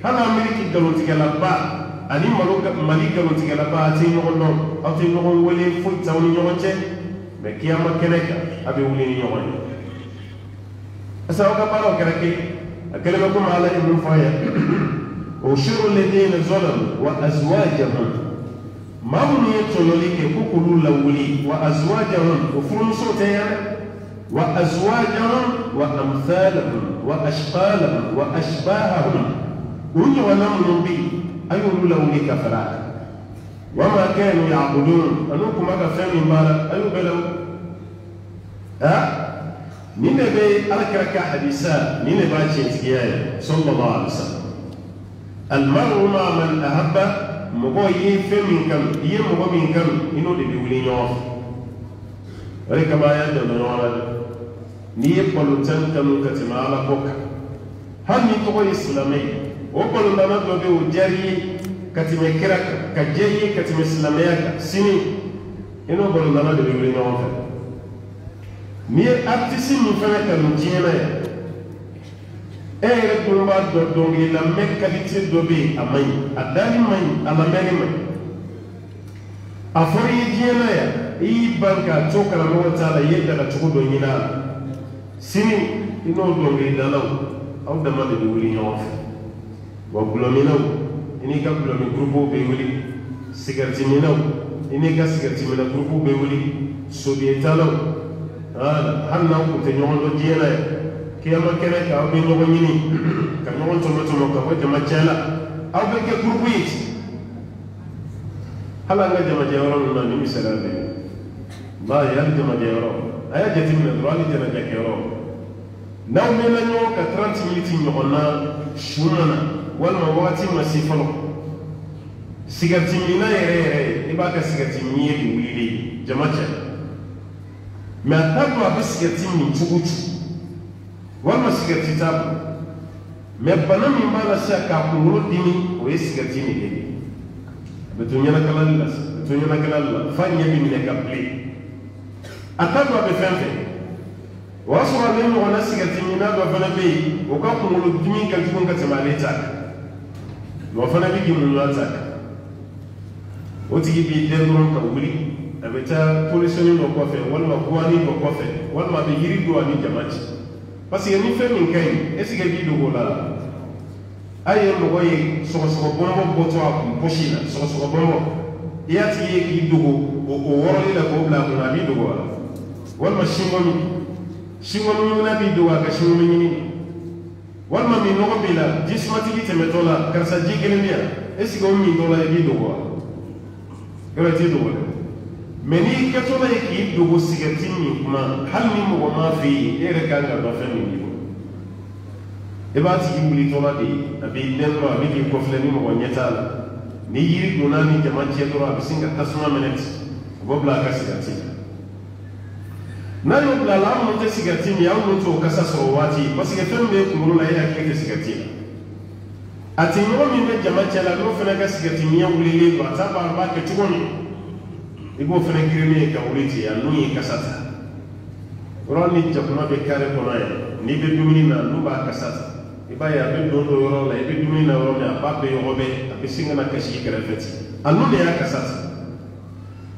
hali ameriki galontigɛlaba ani mali galontigɛlaba a tɛ ɲɔgɔn dɔn aw tɛ ɲɔgɔn wele foyi t'aw ni ɲɔgɔn cɛ mɛ kiyama kɛnɛ kan a bɛ wuli ni ɲɔgɔn ye est-ce que aw ka baaraw kɛra kelen a kɛlen bɛ komi ala ye mun fɔ a ye ushiru alladhina zalamu wa azwajahum maa minnu ye tɔɲɔli kɛ ko k'olu lawuli wa azwajahum o furumusow tɛ yan wa azwajahum wa amthalahum wa ashqalahum wa ashbahahum o ɲɔgɔnna minnu bɛ yen a y'olu lawuli ka fara a kan wa ma kanu ya'budun an'u kun b'a ka fɛn min baara a y'u bɛɛ lawuli nin de bɛ alakira ka hadisa nin de b'a tiɲɛtigiya ye sallallahu alaihi wa sallam المرء مع من أحب mɔgɔ ye fɛn min kanu i ye mɔgɔ min kanu i n'o de bɛ wuli ɲɔgɔn fɛ o de kama a y'a dɛmɛ ɲɔgɔn na dɛ n'i ye balontan kanu ka tɛmɛ ala ko kan hali ni tɔgɔ ye silamɛ ye o balontanna dɔ bɛ o diyara i ye ka tɛmɛ kira kan ka diya i ye ka tɛmɛ silamɛya kan sini i n'o balontanna de bɛ wuli ɲɔgɔn fɛ n'i ye artiste min fana kanu diɲɛ na yan e yɛrɛ dun b'a dɔn dɔnkili lamɛn qualité dɔ bɛ yen a man ɲi a dali man ɲi a lamɛnni man ɲi a fɔra i ye diɲɛ na yan i y'i ban k'a to karamɔgɔ t'a la i ye daga cogo dɔ ɲini a la sini i n'o dɔnkilidalaw aw dama de bɛ wuli ɲɔgɔn fɛ wa gulɔminaw i n'i ka gulɔmi gurupuw bɛ wuli sigaritiminaw i n'i ka sigarimina gurupuw bɛ wuli sobiyetalaw hali n'aw tun tɛ ɲɔgɔn dɔn diɲɛ na yan kiyama kɛnɛ kan aw bɛ ɲɔgɔn ɲini ka ɲɔgɔn tɔmɔtɔmɔ ka bɔ jamacɛ la aw bɛ kɛ gurupu ye hali an ka jamajɛ yɔrɔ ninnu na ni misaliya bɛ yen hali jamajɛ yɔrɔ a y'a jateminɛ dɔrɔn hali jɛnɛjɛ kɛyɔrɔ n'aw mɛnna ɲɔgɔn ka 30 miniti ɲɔgɔn na su mana walima wagati ma se fɔlɔ sigariti minna yɛrɛ yɛrɛ i b'a ka sigariti min ye de wulili jamacɛ mɛ a t'a to a bɛ sigariti min cogo cogo walima sigariti t'a bolo mɛ bana min b'a la sisan k'a kunkolo dimi o ye sigariti nin de ye a bɛ to ɲɛnakalali la a bɛ to ɲɛnakalali la f'a ɲɛ bɛ minɛ ka bilen a t'a to a bɛ fɛn fɛn o y'a sɔrɔ ale ɲɔgɔnna sigariti minna dɔ fana bɛ yen o ka kunkolo dimi ka jugu ka tɛmɛ ale ta kan o fana bɛ k'i muɲu a ta kan o tigi b'i dɛn dɔrɔn ka wuli a bɛ taa polisɔni dɔ kɔfɛ walima guwani dɔ kɔfɛ walima a bɛ yiri don a ni jama cɛ parce que ni fɛn min ka ɲi est-ce que b'i dogo la a ye mɔgɔ ye sɔgɔsɔgɔ bɔnbɔn bɔtɔ a kun posi la sɔgɔsɔgɔ bɔnbɔn i y'a tigi ye k'i dogo o wɔrɔli la k'o bila a kunna a b'i dogo a la walima singɔmi ɲinina b'i dogo a ka singɔmi ɲini walima min nɔgɔ b'i la ji sumatigi tɛmɛtɔ la karisa ji kelen bɛ yan est-ce que o min tɔ la i b'i dogo a la yɔrɔ t'i dogo dɛ mɛ n'i kɛtɔ la ye k'i dogo sigariti min kuma hali ni mɔgɔ m'a fɛ yen e yɛrɛ kan ka dɔn fɛn min b'i bolo i b'a tigi wulitɔla de ye a b'i dɛn dɔrɔn a bɛ k'i kɔfilɛ ni mɔgɔ ɲɛ t'a la ni yiri donna ni jama cɛ dɔrɔn a bɛ sin ka tasuma minɛ ten o b'o bila a ka sigariti la n'a y'o bila a la an minnu tɛ sigariti min an minnu t'o kasa sɔrɔ o waati parce que fɛn min bɛ kunkolo la e hakili tɛ sigariti la a tɛ ɲɔgɔn min bɛ jama cɛ la n'o fana ka sigariti miɲɛ wulilen don a t'a b'a b'a kɛ cogo min i b'o fana girinnen ye ka wuli ten a n'o ye kasa ta yɔrɔ ni jakuma bɛ kare kɔnɔ yan n'i bɛ dumuni na n'u b'a kasa ta i b'a ye a bɛ don dɔ yɔrɔ la i bɛ dumuni na yɔrɔ min a b'a bɛɛ yɔgɔbɛ a bɛ sin ka na kasi i kɛrɛfɛ ten a n'o de y'a kasa ta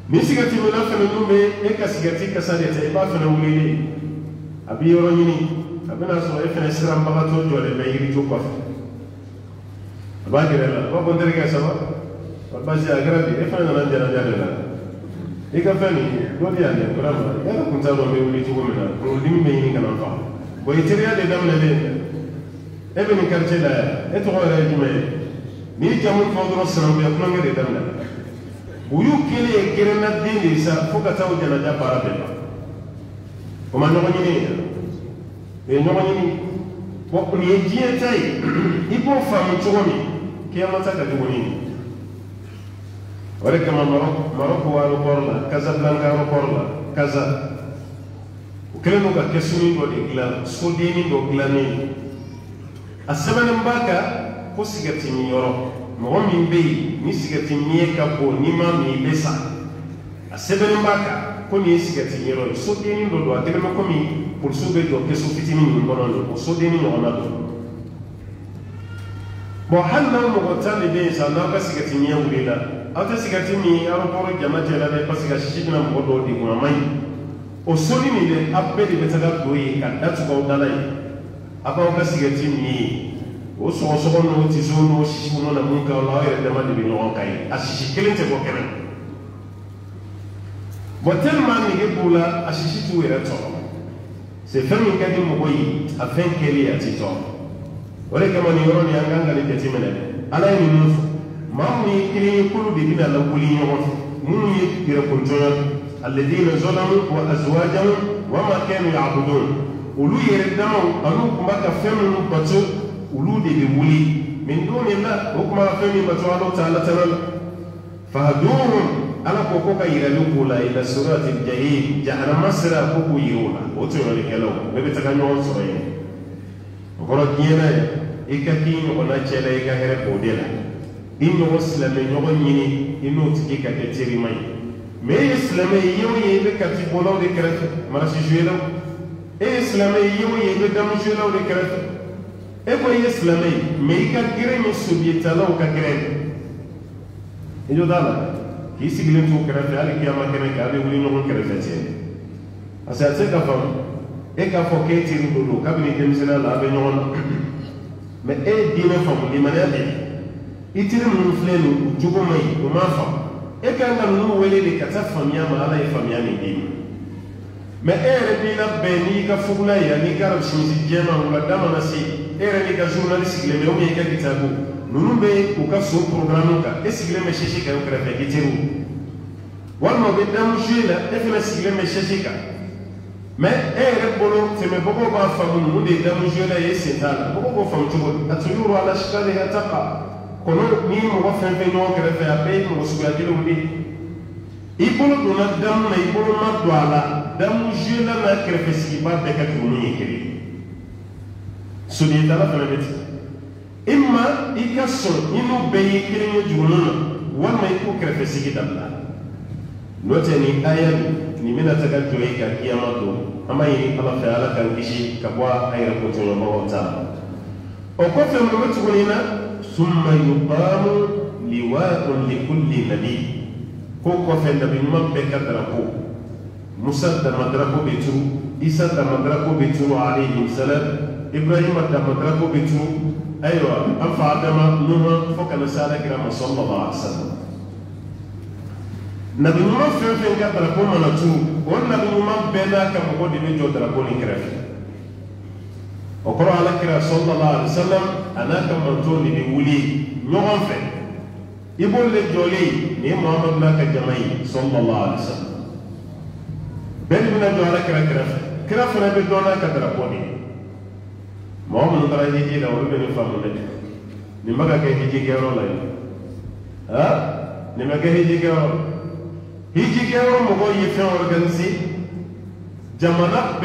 ni sigariti minna fana n'u bɛ e ka sigariti kasa de ta i b'a fana wulilen a bɛ yɔrɔ ɲini a bɛna sɔrɔ e fana siranbagatɔ jɔlen bɛ yirijo kɔfɛ a b'a gɛrɛ la a b'a fɔ n terikɛ ça va basi a kɛra bi e fana nana jɛnaja de la i ka fɛn nin dɔ de y'ale vraiment e yɛrɛ kun t'a dɔn n bɛ wuli cogo min na kunkolodimi bɛ ɲini ka na n faga bon i teriya de daminɛlen e bɛ nin quartier la yan e tɔgɔ yɛrɛ ye jumɛn ye n'i ye jamu fɔ dɔrɔn sinankunya kulonkɛ de daminɛ u y'u kelen ye gɛrɛnna den de sa fo ka taa o jɛnaja baara bɛɛ ban o ma ɲɔgɔn ɲini ye o ye ɲɔgɔn ɲini bon nin ye diɲɛ ta ye i b'o faamu cogo min kiyama ta ka jugu ni o de kama Maroko aéroport la Casablanca aéroport la Casa o kɛlen don ka kɛsuni dɔ de dilan sodenni dɔ dilannen a sɛbɛnnen b'a kan ko sigariti min yɔrɔ mɔgɔ min bɛ yen ni sigariti miɲɛ ka bon n'i m'a min i bɛ sa a sɛbɛnnen b'a kan ko nin ye sigariti yɔrɔ ye sodenni dɔ don a kɛlen bɛ komi polisiw bɛ jɔ kɛsu fitinin ninnu kɔnɔ nin o sodenni ɲɔgɔnna don bon hali n'aw mɔgɔ tan de bɛ yen sa n'aw ka sigariti miɲɛ wulila aw tɛ sigariti min aéroport jama cɛ la dɛ parce que a sisi bɛna mɔgɔ dɔw degun a man ɲi o soni nin dɛ aw bɛɛ de bɛ taga don yen ka datugu aw dala yen aw b'aw ka sigariti min ye o sɔgɔsɔgɔ n'o tisow n'o sisi mana mun k'aw la aw yɛrɛ dama de bɛ ɲɔgɔn kan yen a sisi kelen tɛ bɔ kɛnɛ bon tellement nege b'u la a sisi t'u yɛrɛ tɔɔrɔ c'est fɛn min ka di mɔgɔ ye a fɛn kɛlen a ti tɔɔrɔ o de kama nin yɔrɔ nin an kan ka nin jateminɛ dɛ ala ye nin mun fɔ maa mun ye kelen ye k'olu de bɛna lawuli ɲɔgɔn fɛ minnu ye yɛrɛkontɔɲɔ alladina zalamu wa azwajahum wa ma kanu ya'budun olu yɛrɛ damaw an'u tun b'a ka fɛn minnu bato olu de bɛ wuli min dunillah o tuma ka fɛn min bato Alahu Taala tana la fahduhum ala ko ko ka yiralu ko la ila suratil jahim jahannama sira ko ko yiruna o to no kelo be be taka nyon so yin ko ro diena e ka ki no na chele e ka here ko de la inno islame nyogo nyini inno tiki ka te tiri mai me islame yo ye be ka ti bolo de kret mara si juelo e islame yo ye be dam juelo de kret e ko islame me ka gire mi subieta la o ka gire e jo dala ki sigilin to kret ali kiyama kene ka be wuli nyogo kret te asa te ka fam e ka fo ke ti ru ka bi dem sina la be nyogo me e dina fam ni manade itiri mun filɛ nin jogo ma ɲi o m'a faamu e kan ka ninnu wele de ka taa faamuya ma ala ye faamuya min d'i ma mɛ e yɛrɛ b'i labɛn n'i ka fugula ye n'i ka simisi jɛma wula da mana se e yɛrɛ n'i ka journaliste sigilen bɛ ou bien i ka kitabu ninnu bɛ u ka so programme kan e sigilen bɛ sɛsi kan o kɛrɛfɛ itiriw walima u bɛ damu jouer la e fana sigilen bɛ sɛsi kan mɛ e yɛrɛ bolo tɛmɛbagaw b'a faamu ninnu de ye damu jouer la ye sen t'a la mɔgɔw b'o faamu cogo di a tun y'o ala sikali ka taqa kono ni mɔgɔ fɛn fɛn ɲɔgɔn kɛrɛfɛ a bɛɛ ye mɔgɔ suguya kelenw de i bolo donna damu na i bolo ma don a la damu jouela n'a kɛrɛfɛ sigiba bɛɛ ka jurumu ye kelen sodiyetala fana bɛ ten imma i ka sɔn i n'u bɛɛ ye kelen ye jurumu na walima i k'u kɛrɛfɛ sigi dabila n'o tɛ nin aya nin bɛna taga jɔ i ka kiyama don an b'a ɲini ala fɛ ala k'an kisi ka bɔ a yɛrɛ kotɔɲɔgɔnbagaw ta la o kɔfɛ mun bɛ tuguni na ثم يقام لواء لكل نبي كوكو في النبي من بكدركو موسى دمدركو بيتو عيسى دمدركو بيتو عليه السلام ابراهيم دمدركو بيتو ايوه انفع ادم نوح فوق نسالك رحمه صلى الله عليه وسلم نبي من في كدركو منتو والنبي من بينا كمغو دي بيجو دركو نكرف وقرأ على كرا صلى الله عليه وسلم أنا كم توني بولي نوعاً فين يقول للجولي ني محمد ناك الجماعي صلى الله عليه وسلم بين من الجوال كرا فنا بدونا كدرابوني محمد نقرأ يجي لا ولا بني فامون نمبر كه يجي كيرو لا ها نمبر كه يجي كيرو مغو يفهم أورجانيزي جماعة ب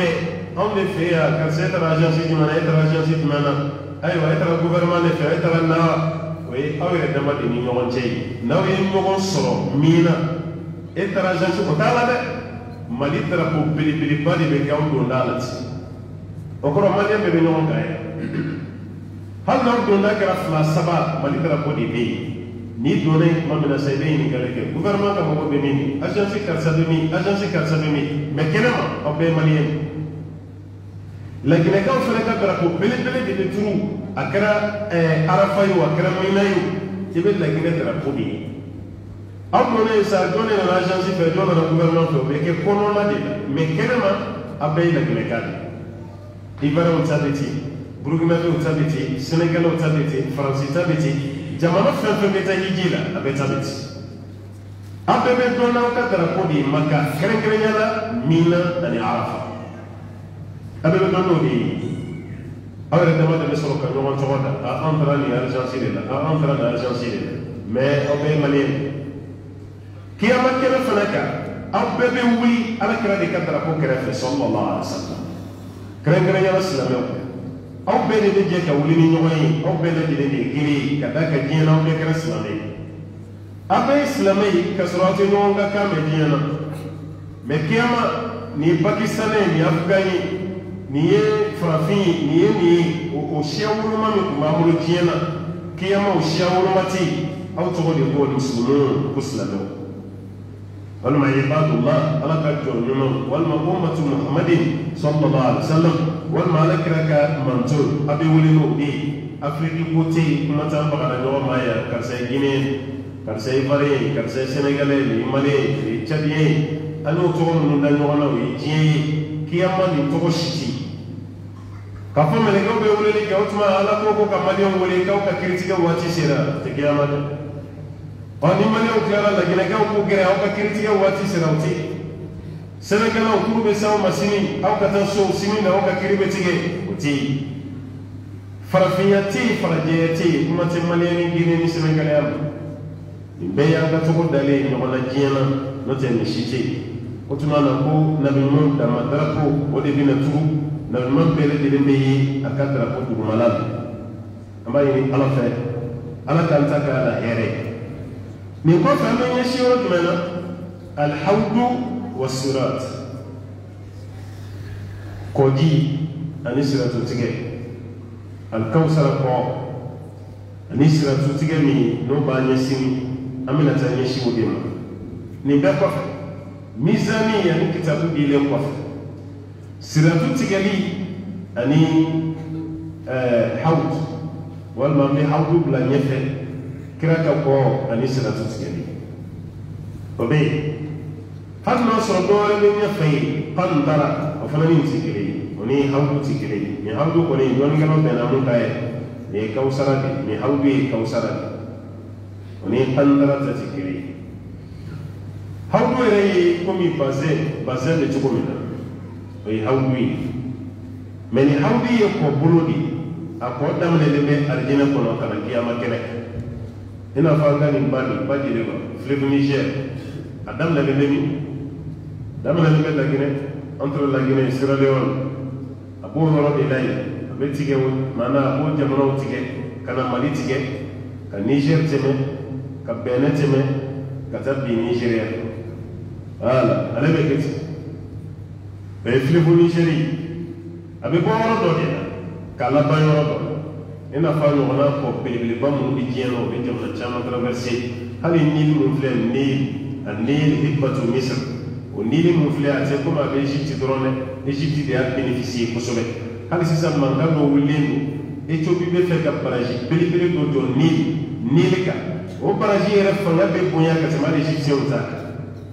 on le fait quand c'est la agence du mana être agence du mana ay wa être gouvernement le fait être na oui awere dama de ni ñogon cey na wi ñogon soro mina être agence ko tala de mali tra ko bili bali be gaw do ndalat o ko mali be ñogon kay hal na do ndakara fla saba mali tra ko di be ni do ne mamina say be ni kala ke gouvernement ka mo be ni agence karsa be mi mais kenema o be mali لكن كان فلك بركو بلد دي ترو اكرا عرفاي وكرا مينايو تبل لكن تركو دي او دون ساجون لا اجنسي فدون لا غوفرنمنت بك كونو لا دي مكنما ابي لكن كان ايبرا وتابتي بروغنا وتابتي سنغال وتابتي فرنسا وتابتي جماعه فنفبتا يجيلا ابي تابتي ابي دون او تركو دي مكه كرنكرنيلا مينا اني عرفه أبي بدونه دي أول دما دم سلوك نوع توادا أنتراني أرجانسي لنا أنتراني أرجانسي لنا ما أبي ملين كي أما كنا فنكا أبي بيوي على كرا دي كتر أبو كرا صلى الله عليه وسلم كرا كرا يا رسول الله أو بين دي جك ولين نوعي أو بين دي كيري كذا كجينا أو بكرا إسلامي أبي إسلامي كسرات نوعا كامل جينا مكيما ني باكستاني ني أفغاني ni ye farafin ni ye ni o siya woloma min tun b'a bolo diɲɛ na kiyama o siya woloma tɛ yen aw tɔgɔ de b'o musulmanw ko silamɛw walima ibadullah ala ka jɔn ɲumanw walima ummatu muhammadin sallallahu alaihi wa sallam walima ala kira ka manto a bɛ wele n'o de ye afiriki ko tɛ yen kuma t'an bagara ɲɔgɔn ma yan karisa ye guinée karisa ye ivoirien karisa ye sénégalais nin ye malien nin ye tchadien an y'o tɔgɔ minnu da ɲɔgɔn na o ye diɲɛ ye kiyama nin tɔgɔ si tɛ yen kafo melekaw bɛ weleli kɛ o tuma ala ko ka maliyɛnw wele k'aw ka kiritigɛ waati sera tɛ kiyama dɛ ni maliyɛnw tilara laginɛkɛw k'u gɛrɛ aw ka kiritigɛ waati sera o tɛ sɛnɛkɛlaw k'u bɛ s'aw ma sini aw ka taa so sini na aw ka kiri bɛ tigɛ o tɛ farafinya tɛ yen farajɛya tɛ yen kuma tɛ maliyɛn ni guinée ni sɛnɛgalɛya ma Beya ga to dale no na jiena no te mishite o tuma na ko na bimu da madrapo o de bina turu na bimu bele de be akadra ko du malal ambaye ala fa ala kan taka la here ni ko fa men yashiro dumana al hawd was-sirat koji anisiratu tige al kawsara ko anisiratu tige mi no ba nyasimi amina tanye shi wodema ni bekwa mizani ya kitabu ile kwa siratu tigali ani hawd wal mamni hawd bla nyefe kiraka ko ani siratu tigali obe hadna so dole be nyefe pandara ofana ni tigali oni hawd tigali ni hawd ko ni don ngalo be na mun kay ni kawsara ni hawd kawsara oni pandara tatikiri hawdu ere komi basé de chokomina oyi hawdu meni hawdu ye ko bulodi ako damle le be arjina kono kana kiyama kene ina fanga ni badi le ba fleuve Niger adam le be ni damle le be la Guinée entre la Guinée et Sierra Leone abo noro de lay abe tige mana abo jamano tige kana Mali tige ka Niger teme ka Benin teme ka tabbi Nigeria ala ale be kiti be fleuve Nigeria abe bo woro do de ka la ba yoro do ina fa yo na ko bele ba mu di jeno be jom na chama traverser hali ni mu fle ni anil hibatu misr o ni mu fle ate ko ma be Egypte drone Egypte de a bénéficier ko sobe hali sisa man ga do wulen Ethiopie be fe ka baraji bele do do ni ka o baraji era fanga be bonya ka sama Egyptien ta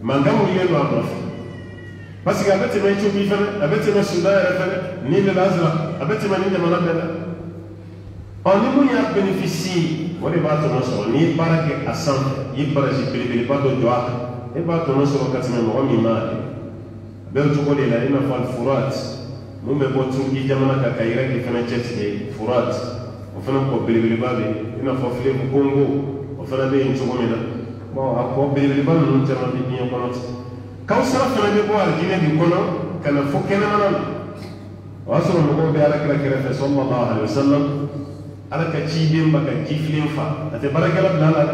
mangamu ile no abrof parce que abete me Ethiopie fa abete me Soudan era fa ni le lazra abete me ni de malabela on ni ya bénéficier wala ba to no so ni barake asan yi baraji bele ba do doa e ba to no so ka sama mo mi ma be to ko le la ina fa furat mo me bo tungi jamana ka kaira ki fana chete furat o fana ko bele ba be ina fa fle Congo fana be en chogo mena bon ako be le ban non tama bi bien kono kawsara fana be bo arjine di kono kana fokena manan waso mo be ala kala kala sallallahu alaihi wasallam ala ka cibe mbaka jiflin fa ate barakala blala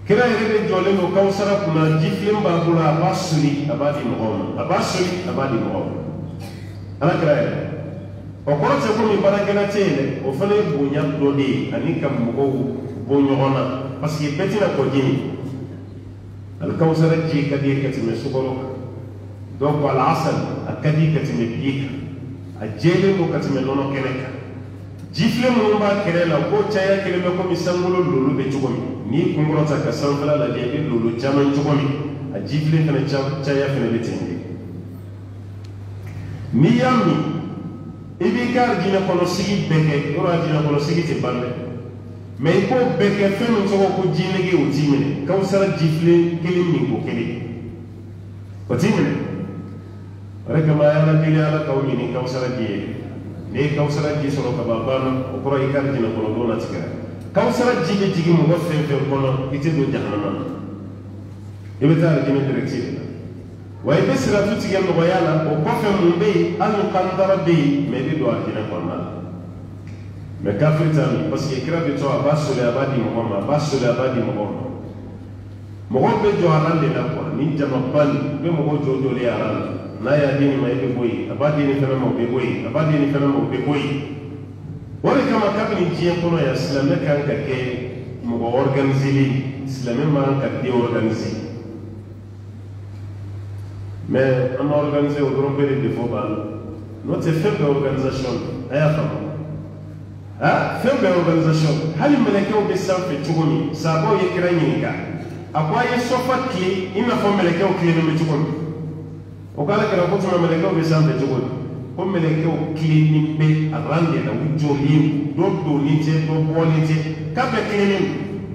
kira yere jole no kawsara kuna jiflin ba bula basuri abadi mo abadi mo ala kala o ko te ko mi barakala tele o fana bunya do de ani kam mo bonyona parce que betina ko jini al kawsara ji kadi katime sugoro donc al asal akadi katime bika ajele mo katime nono keneka jifle mo ba kerela ko chaya keleme ko misangulo lulu be chugomi ni kungoro ta ka sanfala la de lulu chaman chugomi a jifle kana chaya fene betinde ni yami ibi kar jina kono sigi beke ora jina kono sigi te bande mais il faut que fait nous sommes au dîner au dîner quand ça la gifle quel mingo quel au dîner avec ma ya la télé ala kawini quand ça la die ne quand ça la die sur le kababana au pro ikar dina kono dona tigara quand ça la die digi mo fe kono ite do jahannama ibe ta la dina directive wa ibe sira tuti gel no yala o ko fe mo be an qandara be me di do dina kono mais kafirtani parce que kira be to abasule abadi muhammad mo be jo arande la ko ni jama ban be mo jo le arande na ya dini mai be boy abadi ni fana mo be boy wala kama kabni jiye kono ya islam kan ka ke mo organiser islam ma ka de organiser mais on organiser au grand père de Fobal notre fait d'organisation aya fama fɛn bɛɛ organisation hali mɛlɛkɛw bɛ sanfɛ cogo min sabaw ye kira ɲininka a ko a ye sɔfa tile i n'a fɔ mɛlɛkɛw tilennen bɛ cogo min o ko ala kɛra ko tuma mɛlɛkɛw bɛ sanfɛ cogo min ko mɛlɛkɛw tilennen bɛ aran de la u jɔlen dɔ donnen tɛ dɔ bɔlen tɛ k'a bɛɛ tilennen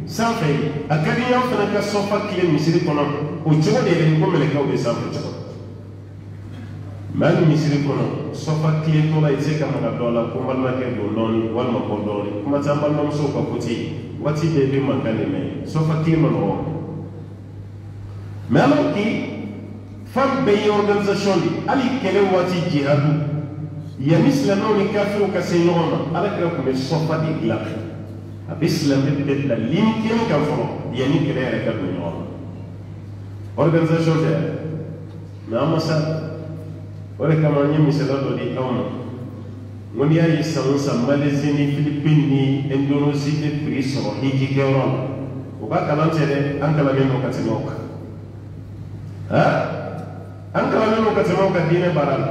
sanfɛ a ka di y'aw fana ka sɔfa tile misiri kɔnɔ o cogo de yɛrɛ ko mɛlɛkɛw bɛ sanfɛ cogo man misiri kono sofa kile to la ite kama ga dola ko malma ke do non wal ma ko do kuma tamba no so ko kuti wati be be makani me sofa kile no mais ki fam be organisation li ali kele wati jihadu ya mislamo ni kafiru ka seynoma ala kira ko me sofa di la abislam be la lim kem ka fo ya ni kele re ka do no organisation de na amasa wala kama nyɛ misala dɔ di aw ma ŋo n'i y'a ye san o san Malaisie ni Philippines ni Indonésie bɛ prix sɔrɔ hiji kɛyɔrɔ la o ka kalan tɛ dɛ an kalannen don ka tɛmɛ o kan an kalannen don ka tɛmɛ o kan diinɛ baara la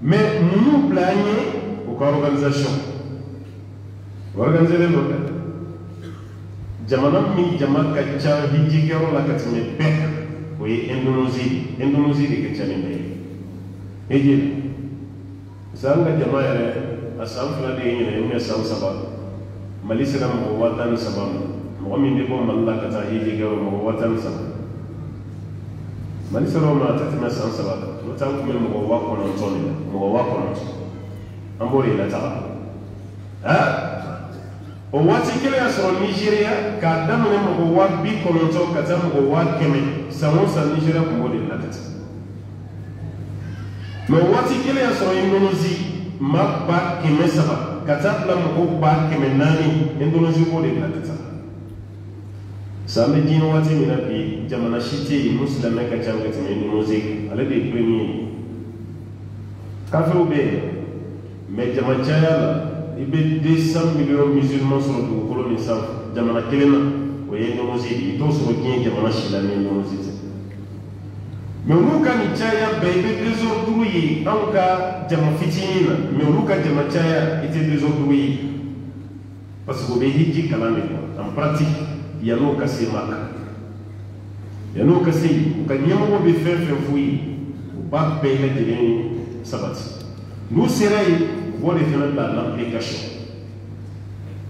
mais mun bila an ye o ka organisation organiselen don dɛ jamana min jama ka ca hiji kɛyɔrɔ la ka tɛmɛ bɛɛ kan o ye Indonésie de ka ca ni bɛɛ ye Eji, sanga jama yɛrɛ a san fila de ye ɲinɛ san saba Mali sera mɔgɔ 13 mɔgɔ min bɛ bɔ Mali la ka taa hiji kɛ mɔgɔ 13 Mali sera o ma a tɛ tɛmɛ san 7 kan o tan kun bɛ mɔgɔ 9,000 de la mɔgɔ 9,000 an b'o de lataga o waati kelen y'a sɔrɔ Nigéria k'a daminɛ mɔgɔ 90,000 ka taa mɔgɔ 100,000 san o san Nigéria kun b'o de lakata mais waati kelen y'a sɔrɔ Indonésie maa 300,000 ka taa bila mɔgɔ 400,000 Indonésie b'o de bila ka taa san bɛ diinɛ waati min na bi jamana si tɛ yen musilamɛ ka ca ka tɛmɛ Indonésie ale de ye premier ye kafiriw bɛ yen mais jama caya la i bɛ 200 millions musulmans sɔrɔ dugukolo min sanfɛ jamana kelen na o ye Indonésie de ye i t'o sɔrɔ diɲɛ jamana si la ni Indonésie tɛ mais olu ka nin caya bɛɛ i bɛ désordre ye anw ka jama fitinin na mais olu ka jama caya i tɛ désordre ye parce que o bɛ hiji kalan de kɔ en pratique yan'o ka se Maka yan'o ka se yen u ka ɲɛmɔgɔ bɛ fɛn fɛn f'u ye u b'a bɛɛ lajɛlen sabati n'u sera yen u b'o de fana bila l'application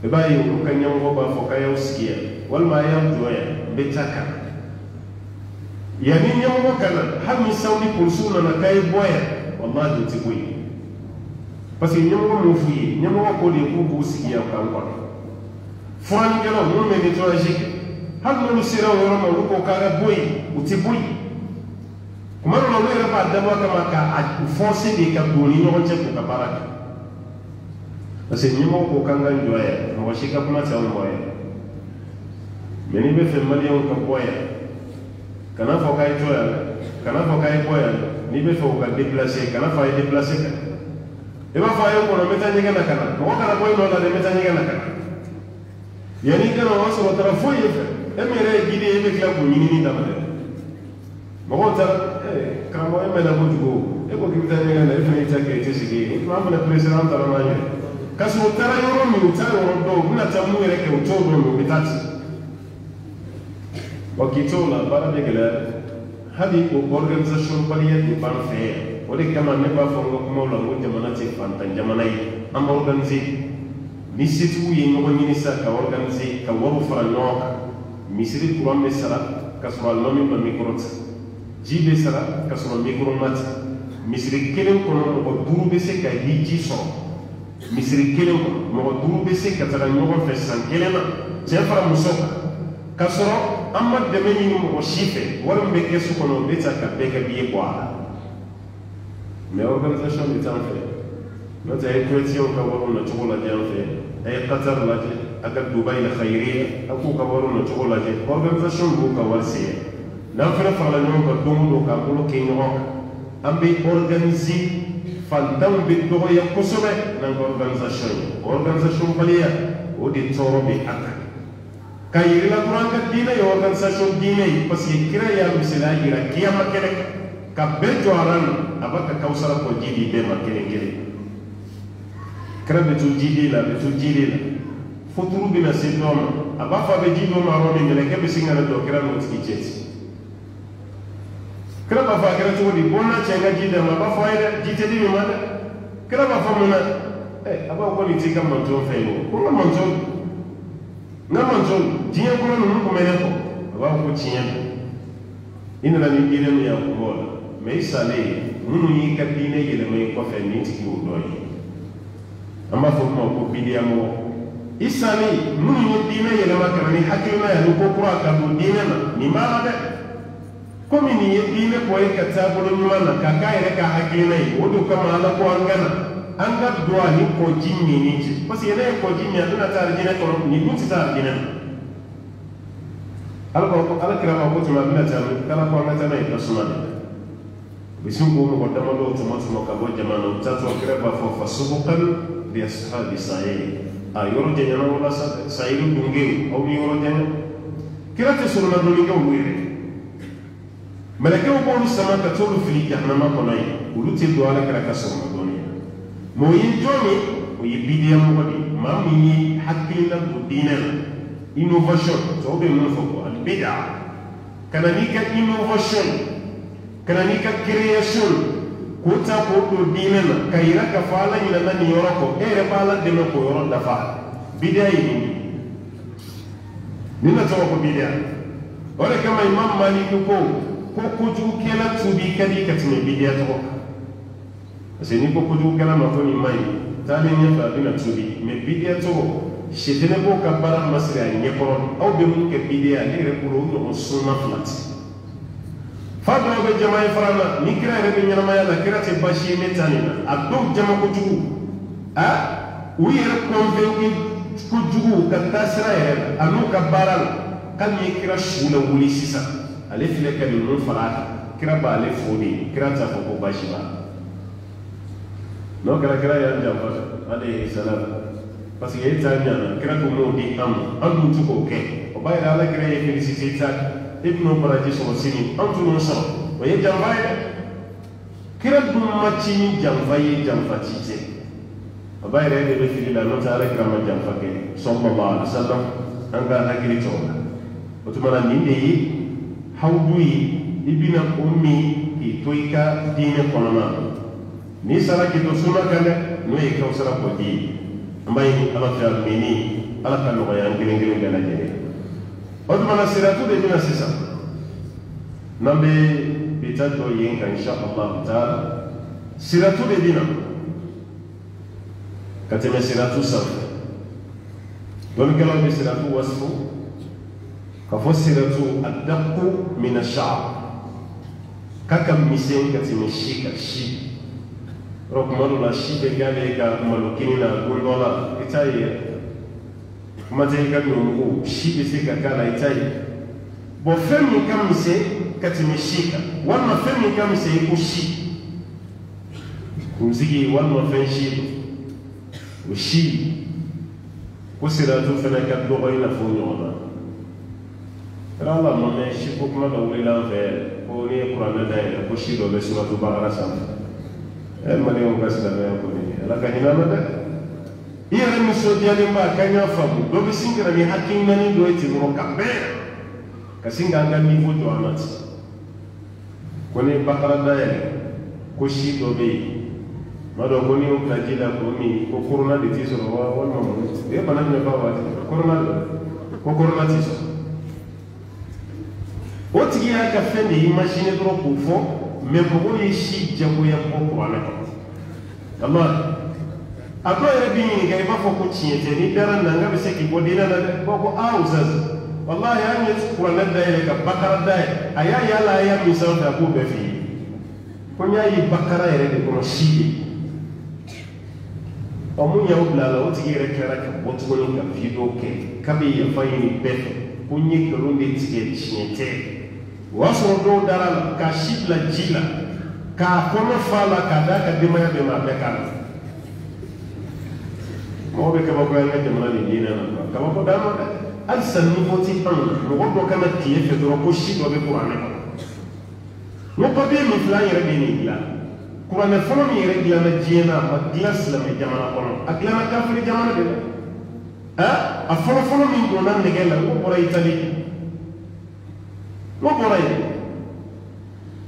i b'a ye olu ka ɲɛmɔgɔ b'a fɔ k'a y'aw sigi yan walima a y'aw jɔ yan n bɛ taa kan yani ɲɛmɔgɔ ka na hali ni Saudi polisiw nana k'a ye bɔ yan wallahi o tɛ bɔ yen parce que ɲɛmɔgɔ m'o f'u ye ɲɛmɔgɔ ko de k'u b'u sigi yan k'an kɔnɔ furanikɛlaw minnu bɛ nettoyage kɛ hali n'olu sera o yɔrɔ ma olu ko k'a ka bɔ yen u tɛ bɔ yen kuma dɔ la olu yɛrɛ b'a dabɔ a kama k'a forcer de ka don ni ɲɔgɔn cɛ k'u ka baara kɛ parce que ɲɛmɔgɔ ko k'an ka jɔ yan mɔgɔ si ka kuma tɛ anw bɔ yan mais n'i bɛ fɛ maliyɛnw ka bɔ yan kana fɔ k'a ye jɔ yan kana fɔ k'a ye bɔ yan n'i bɛ fɛ u ka déplacer kana fɔ a ye déplacer kan i b'a fɔ a ye n kɔnɔ n bɛ taa ɲɛgɛn na ka na mɔgɔ kana bɔ yen nɔ la dɛ n bɛ taa ɲɛgɛn na ka na yanni kana o b'a sɔrɔ o taara foyi ye fɛ e min yɛrɛ ye guide ye e bɛ tila k'o ɲinini daminɛ mɔgɔw taara karamɔgɔ e mɛnna kojugu e ko k'i bɛ taa ɲɛgɛn na e fana y'i ta kɛ i tɛ sigi yen an fana pressé an taara n'an yɛrɛ ka sɔrɔ u taara yɔrɔ min u t'a yɔrɔ dɔn u bɛna taa mun yɛrɛ kɛ u t'o dɔn u bɛ taa ten wa k'i t'o la baara bɛ gɛlɛya hali o organisation baliya de b'an fɛ yan o de kama ne b'a fɔ n ka kumaw la n ko jamana tɛ fantan jamana ye an b'a organiser ni setigiw ye ɲɔgɔn ɲini sa ka organiser ka wariw fara ɲɔgɔn kan misiri courant bɛ sara ka sɔrɔ alimami ma micro ta ji bɛ sara ka sɔrɔ micro ma ta misiri kelen kɔnɔ mɔgɔ 5 bɛ se ka hiji sɔrɔ misiri kelen kɔnɔ mɔgɔ 5 bɛ se ka taga ɲɔgɔn fɛ san kelen na cɛ fara muso kan ka sɔrɔ an ma dɛmɛ ɲini mɔgɔ si fɛ wari min bɛ kɛ so kɔnɔ o bɛ ta ka bɛɛ ka billet bɔ a la mais organisation bɛ t'an fɛ n'o tɛ a ye kuwɛtiɲɛw ka wariw na cogo lajɛ an fɛ a ye Qatar lajɛ a ka Dubaï la Khayriya a k'u ka wariw na cogo lajɛ organisation b'u ka wari se yan n'an fana farala ɲɔgɔn kan don o don k'an bolo kɛ ɲɔgɔn kan an bɛ organiser fantanw bɛ dɔgɔya kosɛbɛ n'an ka organisation ye organisation baliya o de tɔɔrɔ bɛ a kan ka yirila dɔrɔn an ka diinɛ ye organisation diinɛ ye parce que kira y'a misaliya yira kiyama kɛnɛ kan ka bɛɛ jɔ a ran a b'a ka kawusara kɔ ji di bɛɛ ma kelen kelen kira bɛ to jiden la a bɛ to jiden la fo turu bɛna se dɔ ma a b'a fɔ a bɛ ji dɔ ma yɔrɔ min mɛlɛkɛ bɛ sin ka na dɔ kira n'o tigi cɛ ten kira b'a fɔ a kɛra cogo di bɔn n'a cɛ n ka ji d'a ma a b'a fɔ a ye dɛ ji tɛ di min ma dɛ kira b'a fɔ mun na a b'a fɔ nin t'i ka manton fɛn ye o ko n ka manton diɲɛ kɔnɔ ninnu kun bɛ ne kɔ a b'a fɔ ko tiɲɛ don i nana ni diinɛ min y'a kun bɔ la mais i salen n minnu y'i ka diinɛ yɛlɛma i kɔfɛ nin tigi y'o dɔ ye an b'a fɔ ma ko bidiya mɔgɔ i sani minnu ye diinɛ yɛlɛma ka na ni hakilina ye ni ko kura ka don diinɛ na nin b'a la dɛ komi nin ye diinɛ bɔ ye ka taabolo ɲuman na k'a k'a yɛrɛ ka hakilina ye o de kama ala ko an kana an ka don a ni kɔji min cɛ parce que ne ye kɔji min a bɛna taa alijinɛ kɔnɔ nin dun tɛ taa alijinɛ na ala kira ma ko tuma a bɛna taa kala ko an ka taa n'a ye tasuma de u bɛ sin k'o mɔgɔ damadɔ tuma ka bɔ jamana u taa tɔ kira b'a fɔ fasubukan li ashabi sa'ir a yɔrɔ janyana walasa sayiru dungew aw ni yɔrɔ janya kira tɛ sɔrɔ ladɔnnikɛ olu yɛrɛ mɛlɛkɛw b'olu sama ka t'olu fili jahanama kɔnɔ ye olu tɛ don ala kira ka sɔrɔ ladɔnniya mɛ o ye jɔn ye o ye bidiya mɔgɔ de ye maa min ye hakilina don diinɛ na innovation tɔw bɛ mun fɔ ko albida kana n'i ka innovation kana n'i ka création k'o ta k'o don diinɛ na ka yira k'a fɔ ala ɲinɛna nin yɔrɔ kɔ e yɛrɛ b'a la dɛmɛ k'o yɔrɔ dafa bidiya ye nin ye nin na tɔgɔ ko bidiya o de kama imam maliki ko kojugukɛla tuubi ka di ka tɛmɛ bidiya tɔgɔ kan parce que n'i ko kojugukɛla ma ko nin ma ɲi taalen ɲɛfɛ a bɛna tuubi mɛ bidiya tɔgɔ sɛtɛnɛ b'o ka baara masiri a ɲɛkɔrɔ aw bɛ mun kɛ bidiya ale yɛrɛ bolo o ɲɔgɔn sunna fila tɛ fa dɔw bɛ jama ye fara la ni kira yɛrɛ bɛ ɲɛnamaya la kira tɛ baasi ye ne ta nin na a dɔw jama kojugu u yɛrɛ kɔnfɛnki kojugu ka taa sira yɛrɛ la a n'u ka baara la kabini ye kira su la wuli sisan ale filɛ ka nin mun fara a kan kira b'ale fo de ye kira t'a fɔ ko baasi b'a la n'o kɛra kira y'an janfa alayhi salam parce que e t'a ɲana kira ko m'o di an ma an dun tɛ k'o kɛ o b'a yira ala kira ye félicité ta e bɛn'o baraji sɔrɔ sini an tun n'o sɔrɔ o ye janfa ye dɛ kira dun ma ci ni janfa ye janfa ci tɛ o b'a yira e de bɛ fili la n'o tɛ ala kira ma janfa kɛ sallallahu alaihi wa sallam an ka hakili to o la o tuma na nin de ye hawudu ye i bɛna o min k'i to i ka diinɛ kɔnɔna na n'i sara k'i to sunna kan dɛ n'o ye kawusara kɔji ye an b'a ɲini ala fɛ amini ala ka nɔgɔya an kelen kelen bɛɛ lajɛlen o tuma na siratu de bɛna sisan n'an bɛ bi ta jɔ yen kan insha Allah taala siratu de bɛna ka tɛmɛ siratu sanfɛ dɔnnikɛlaw bɛ siratu wasifu ka fɔ siratu adaku min ash-sha'r k'a ka misɛn ka tɛmɛ si kan si yɔrɔ kuma dɔ la si bɛ k'ale ka malo kini na don dɔ la i t'a ye kuma tɛ i ka ɲɔmugu si bɛ se ka k'a la i t'a ye bɔn fɛn min ka misɛn ka tɛmɛ si kan walima fɛn min ka misɛn i ko si kunsigi walima fɛn si o si ko siratu fana ka dɔgɔ i n'a fɔ ɲɔgɔn na kɛra ala ma mɛ si ko kuma dɔ wulila an fɛ ko n'i ye kuranɛ dayɛlɛ ko si dɔ bɛ suratu bakara sanfɛ maliyɛnw ka silamɛya kɔni ala ka hinɛ an na dɛ i yɛrɛ nisɔndiyalen b'a kan y'a faamu dɔ bɛ sin ka na ni hakilinaani dɔ ye ten dɔrɔn ka bɛn ka sin k'an ka nivo jɔ an na ten ko ni bakara dayɛlɛ ko si dɔ bɛ yen ma dɔn ko n'i y'o bila ji la ko min ko korona de t'i sɔrɔ walima mun o ye bana jumɛn ba waati korona de ko korona t'i sɔrɔ o tigi y'a ka fɛn de imaginer dɔrɔn k'o fɔ mɛ mɔgɔw ye si jagoya bɔ kuranɛ kɔnɔ ama a dɔw yɛrɛ b'i ɲininka i b'a fɔ ko tiɲɛ tɛ n'i dara nanga bɛ se k'i bɔ diinɛ na dɛ ko ustaz walahi an ye kuranɛ dayɛlɛ ka bakara dayɛlɛ a y'a ye ala a y'a min sanfɛ a k'o bɛɛ f'i ye ko n y'a ye bakara yɛrɛ de kɔnɔ si ye mun y'aw bila a la o tigi yɛrɛ tilara ka bɔ tuguni ka video kɛ k'a bɛ yafa ɲini bɛɛ fɛ ko n ye nkalon de tigɛ tiɲɛ tɛ o y'a sɔrɔ dɔw dara la k'a si bila ji la k'a kɔnɔ fa la k'a d'a ka denbaya bɛɛ ma a bɛɛ k'a la mɔgɔ bɛ kabako an ka jamana nin diinɛ na kabako d'an ma dɛ halisa niveau tɛ an na mɔgɔ dɔ kana tiɲɛ fɛ dɔrɔn ko si dɔ bɛ kuranɛ kɔnɔ n ko papiye min filɛ an yɛrɛ bɛ nin dilan kuranɛ fɔlɔ min yɛrɛ dilanna diɲɛ na a ma dilan silamɛ jamana kɔnɔ a dilanna kafiri jamana de la a fɔlɔ min donna nɛgɛ la o bɔra Itali n'o bɔra yen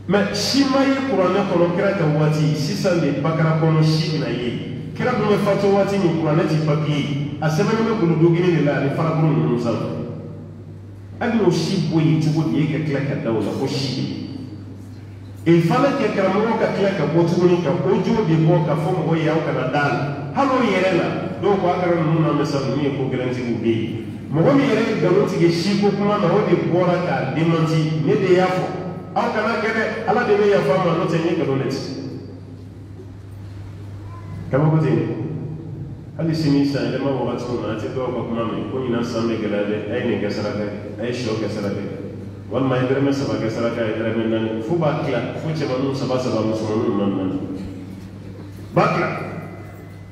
mɛ si ma ye kuranɛ kɔnɔ kira ka waati sisan de bakara kɔnɔ si bɛna ye kira dun bɛ fatɔ waati min kuranɛ ti papiye a sɛbɛnnen bɛ golodogirin de la ani farakolo ninnu sanfɛ hali n'o si bɔ yen cogo di e ka tila ka da o la ko si bɛ il fallait que karamɔgɔ ka tila ka bɔ tuguni ka audio de bɔ ka fɔ mɔgɔ ye aw kana da la hali o yɛrɛ la dɔw ko a kɛra ninnu na mɛ sa ninnu ye ko gɛlɛntigiw bɛ yen mɔgɔ min yɛrɛ ye nkalon tigɛ siko kuma na o de bɔra k'a démenti ne de y'a fɔ aw kana kɛ dɛ ala de bɛ yafa ma n'o tɛ n ye nkalon de tigɛ kabako ten hali sini san yɛlɛma wagati min na a tɛ dɔw ka kuma mɛn ko ɲinan san bɛ gɛlɛya dɛ a ye nin kɛ saraka ye a ye sɔ kɛ saraka ye walima a ye dɛrɛmɛ 3 kɛ saraka ye dɛrɛmɛ 4 fo b'a tila fo cɛmaninw 3 musomaninw 4 b'a tila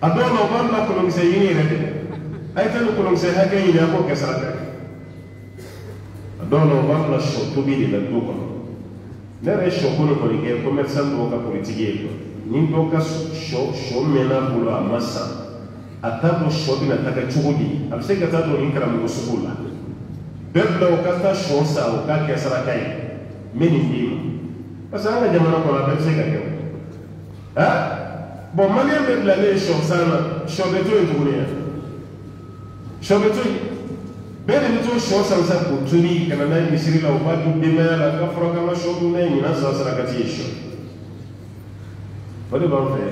a dɔw la u b'a bila kolonkisɛ ɲini yɛrɛ de a ye taa ni kolonkisɛ hakɛ ɲini a k'o kɛ saraka ye a dɔw la u b'a bila sɔ tobi de la du kɔnɔ ne yɛrɛ ye sɔ ko nin kɔni kɛ commerçant dɔw ka politiki ye kuwa ni dɔw ka sɔ mɛnna bolo a ma san a t'a dɔn sɔ bɛna taga cogo di a bɛ se ka taa dɔn nin karamɔgɔ sugu la bɛɛ bila o ka taa sɔ san o k'a kɛ saraka ye n bɛ nin d'i ma parce que an ka jamana kɔnɔ a bɛɛ bɛ se ka kɛ o bon maliyɛn bɛ bilalen ye sɔ san na sɔ bɛ to yen tuguni yan sɔ bɛ to yen bɛɛ de bɛ to sɔ san sa k'o tobi ka na n'a ye misiri la o b'a dun denbaya la k'a fɔra k'an ka sɔ dun n'a ye ɲinan san sarakati ye sɔ o de b'an fɛ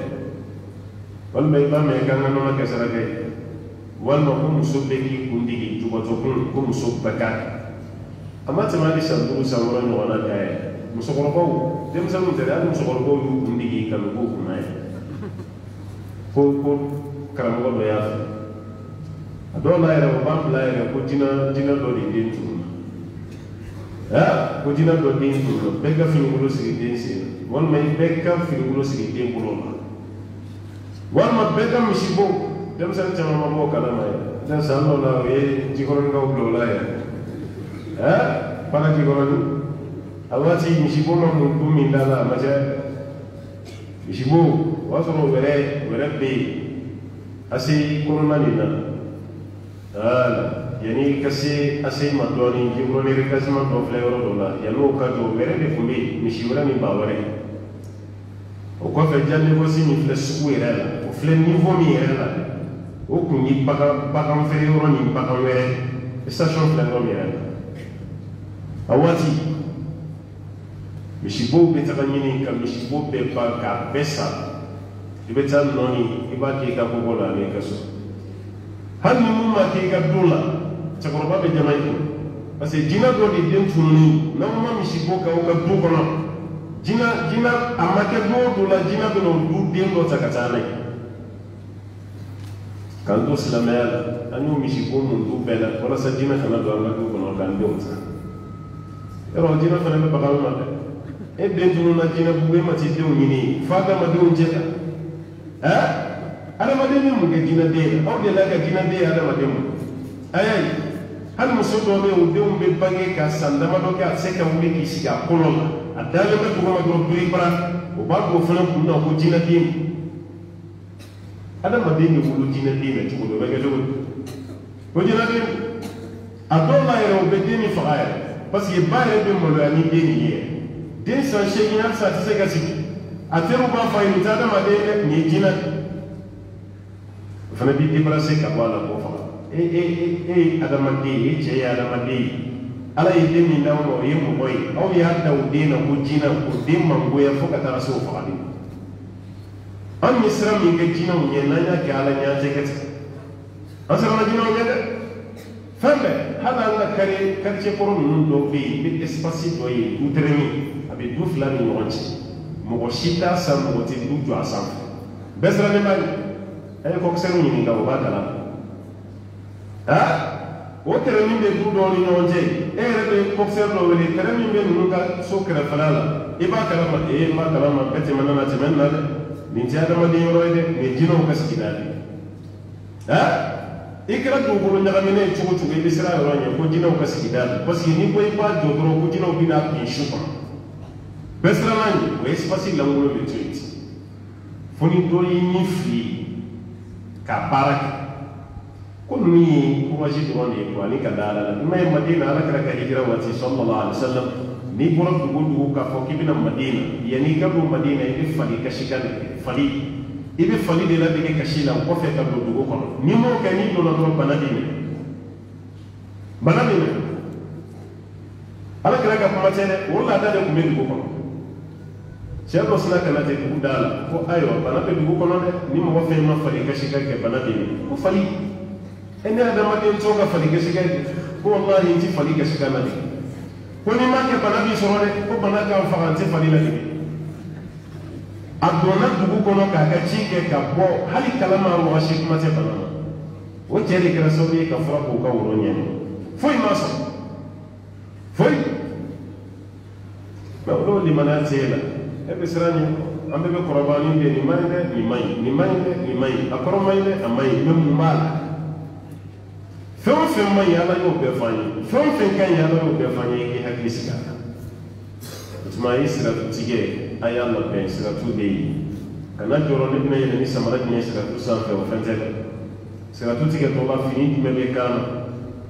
walima i b'a mɛn k'an ka nɔnɔ kɛ saraka ye walima ko muso bɛɛ k'i kun digi jubatɔkun ko muso bɛɛ k'a kɛ a ma tɛmɛ hali san 5 san 6 ɲɔgɔnna kan yɛrɛ musokɔrɔbaw denmisɛnninw tɛ dɛ hali musokɔrɔbaw y'u kun digi kanu k'o kunna ye ko karamɔgɔ dɔ y'a fɛ a dɔw la yɛrɛ o b'an bila yɛrɛ ko jinɛ dɔ de den tununna ko jinɛ dɔ den tununna bɛɛ ka finikolo sigi den sen walima bɛɛ ka finikolo sigi den bolo la walima bɛɛ ka misibo denmisɛnnin caman ma bɔ kalama ye ne san dɔw la o ye jikɔrɔninkaw bila o la yɛrɛ fana jikɔrɔni a waati misibo ma mun dun min da la a ma cɛ misibo o y'a sɔrɔ wɛrɛ bɛ yen a se kɔnɔna nin na yanni ka se a se ma dɔɔnin jikɔrɔni recasement dɔ filɛ yɔrɔ dɔ la yan'o ka jɔ wɛrɛ de tun bɛ yen misi wɛrɛ ni ba wɛrɛ o kɔfɛ jannevosi min filɛ sugu yɛrɛ la o filɛ niveau min yɛrɛ la o kun ye bagan feere yɔrɔ ni bagan wɛrɛ station filɛ yɔrɔ min yɛrɛ la a waati misibow bɛ taga ɲini ka misibo bɛɛ ban k'a bɛɛ san i bɛ taa nɔɔni i b'a kɛ i ka kɔkɔ la ani i ka so hali ni mun ma kɛ i ka don la cɛkɔrɔba bɛ jama i kun parce que jinɛ dɔ de den tununi n'aw ma misibo k'aw ka du kɔnɔ jinɛ a ma kɛ don o don la jinɛ bɛ na o du den dɔ ta ka taa n'a ye k'an to silamɛya la an y'o misibo mun du bɛɛ la walasa jinɛ kana don an ka du kɔnɔ k'an denw ta yɔrɔ jinɛ fana bɛ bagan ma dɛ e den tununna jinɛ bugu e ma t'i denw ɲini fo adamadenw cɛ ta adamaden bɛ mun kɛ jinɛ den na aw delila ka jinɛ den ye adamaden ma ayi hali muso dɔw bɛ yen o denw bɛ bange ka san damadɔ kɛ a tɛ se ka wuli k'i sigi a kɔnɔ la a dalen bɛ dugu ma dɔrɔn biri bara o b'a don o fana kun na ko jinɛ den adamaden bɛ wolo jinɛ den na cogo dɔ o bɛ kɛ cogo di o jinɛ den a dɔw la yɛrɛ o bɛ den min faga yɛrɛ parce que ba yɛrɛ bɛ maloya ni den nin ye den san 8 halisa a tɛ se ka sigi a teriw b'a fɔ a ye nin tɛ adamaden dɛ nin ye jinɛ o fana b'i débarrasser ka bɔ a la k'o faga e ye adamaden ye e cɛ ye adamaden ye ala ye den min d'aw ma o ye mɔgɔ ye aw y'a da o den na ko jinɛ o den mangoya fo ka taara se o fagali ma an ye sira min kɛ jinɛw ɲɛ n'an y'a kɛ ala ɲɛ an tɛ kɛ ten an siranna jinɛw ɲɛ dɛ fɛn bɛɛ hali an ka quartier kɔrɔ ninnu dɔw bɛ yen i bɛ espace dɔ ye du tɛrɛmi a bɛ du 2 ni ɲɔgɔn cɛ mɔgɔ si t'a san mɔgɔ tɛ du jɔ a sanfɛ bɛɛ sirannen b'a ye a ye kɔkisɛriw ɲininka o b'a kalama o tɛrɛ min bɛ du dɔw ni ɲɔgɔn cɛ e yɛrɛ bɛ kɔkisɛri dɔ wele tɛrɛ min bɛ ninnu ka so kɛrɛfɛla la i b'a kalama n b'a kalama bɛɛ tɛmɛna na tɛmɛni na dɛ nin tɛ adamaden yɔrɔ ye dɛ nin ye jinɛw ka sigida de i kɛra dugukolo ɲagaminen ye cogo cogo i bɛ siran yɔrɔ ɲɛ ko jinɛw ka sigida la parce que n'i ko i b'a jɔ dɔrɔn ko jinɛw bɛ n'a bin su kɔnɔ bɛɛ siranna ɲɛ o ye espace lankolon de to yen ten fo ni dɔ y'i ɲɛ fili ka baara kɛ ko ninnu ye courage dɔrɔn de ye quoi ani ka da ala la i ma ye Madina ala kɛra ka hijira waati sallallahu alaihi wa sallam n'i bɔra dugu o dugu k'a fɔ k'i bɛna Madina yanni i ka don Madina i bɛ fali kasi kan de kɛ fali i bɛ fali de ladege kasi la o kɔfɛ ka don dugu kɔnɔ n'i m'o kɛ n'i donna dɔrɔn bana b'i minɛ bana b'i minɛ ala kɛra ka kuma tɛ dɛ o laada de tun bɛ dugu kɔnɔ Chelo sina kana te kudala ko ayo bana be dugu kono de ni mo fe ma fali ka shiga ke bana be ko fali ene adama de to ga fali ka shiga ko wallahi inti fali ka shiga na de ko ni ma ke bana bi soro de ko bana ka fa ante fali la de adona dugu kono ka ka chike ka bo hali kalama wa shikma te bana o jeri kala so bi ka fara ko ka woro nyene foi masa foi ba lo li manatela ebe sirani ambe be korobani de ni mai akoro mai de amai mem mala fem mai ala yo be fani fem kan ya ala yo be fani ki hakli sika utmai sira tige ayalla be sira tude kana joro ne ne ni samara ne sira tu sa fe o fente sira tu tige to la fini me be kan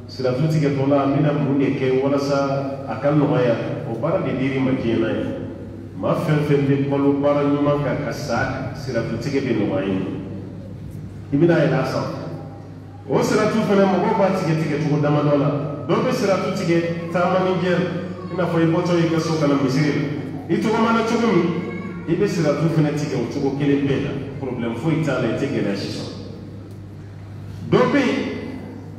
sira tu tige to la mina munde ke wala sa akal no ya o bara de diri makina ya ma fen de polo para nyuma ka kasa sira tu tige be no wayin ibina ila sa o sira tu fana mo ba tige to dama dola do be sira tu tige tamani gel ina fo ipoto yi kaso kana misiri ito ko mana chugumi ibe sira tu fana tige o chugo kele bela problem fo itala tige na shiso do be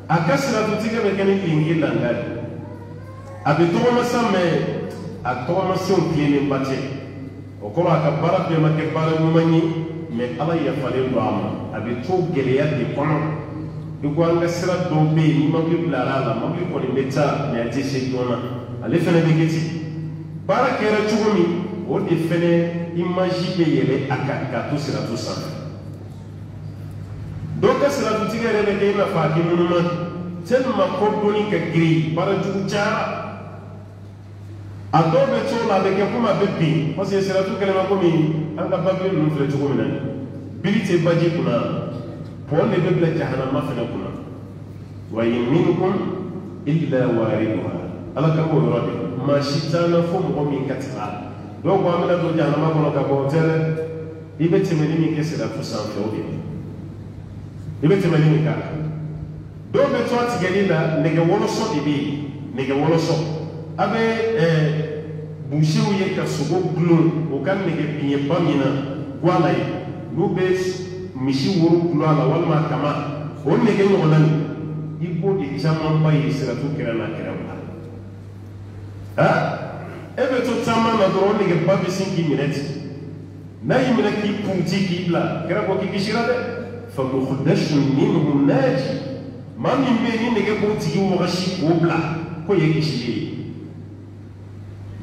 akasira tu tige be kene lingila ngali abi to ma samme a tɔgɔma sɛnw tilennen ba tɛ o kɔrɔ a ka baara bɛɛ ma kɛ baara ɲuman ye mɛ ala yafalen don a ma a bɛ to gɛlɛya de kɔnɔ i ko an ka sira dɔw bɛ yen ni mobili bilara a la mobili kɔni bɛ taa mɛ a tɛ se joona ale fana bɛ kɛ ten baara kɛra cogo min o de fana imaji bɛ yɛlɛ a kan k'a to siratu sanfɛ dɔw ka siratutigi yɛrɛ bɛ kɛ i n'a fɔ a kɛ ŋunuma tellement kɔdɔnni ka girin baara jugu cayara a dɔw bɛ cogo la a bɛ kɛ komi a bɛ bin parce que siratu kɛlɛma komi an ka babili ninnu filɛ cogo min na bili tɛ baji kunna pɔn de bɛ bila jahanama fana kunna wa in minkum illa wariduha ala ka b'o yɔrɔ de maa si t'an na fo mɔgɔ min ka tɛmɛ a la dɔw ko an bɛna don jahanama kɔnɔ ka bɔ o tɛ dɛ i bɛ tɛmɛli min kɛ siratu sanfɛ o de i bɛ tɛmɛli min k'a kan dɔw bɛ to a tigɛli la nɛgɛ wɔlɔsɔ de bɛ yen nɛgɛ wɔlɔsɔ a bɛ busew ye ka sogo gulon o ka nɛgɛ biɲɛba min na guala ye n'u bɛ misi woro gulon a la walima kama o nɛgɛ ɲɔgɔnna nin i b'o de camanba ye siratu kɛrɛ n'a kɛrɛ la e bɛ to caman na dɔrɔn o nɛgɛba bɛ sin k'i minɛ ten n'a y'i minɛ k'i punti k'i bila kɛrɛ ko k'i kisira dɛ fa muhdashun minhu naji maa min bɛ yen ni nɛgɛ b'o tigi wɔgɔsi k'o bila ko ye kisi ye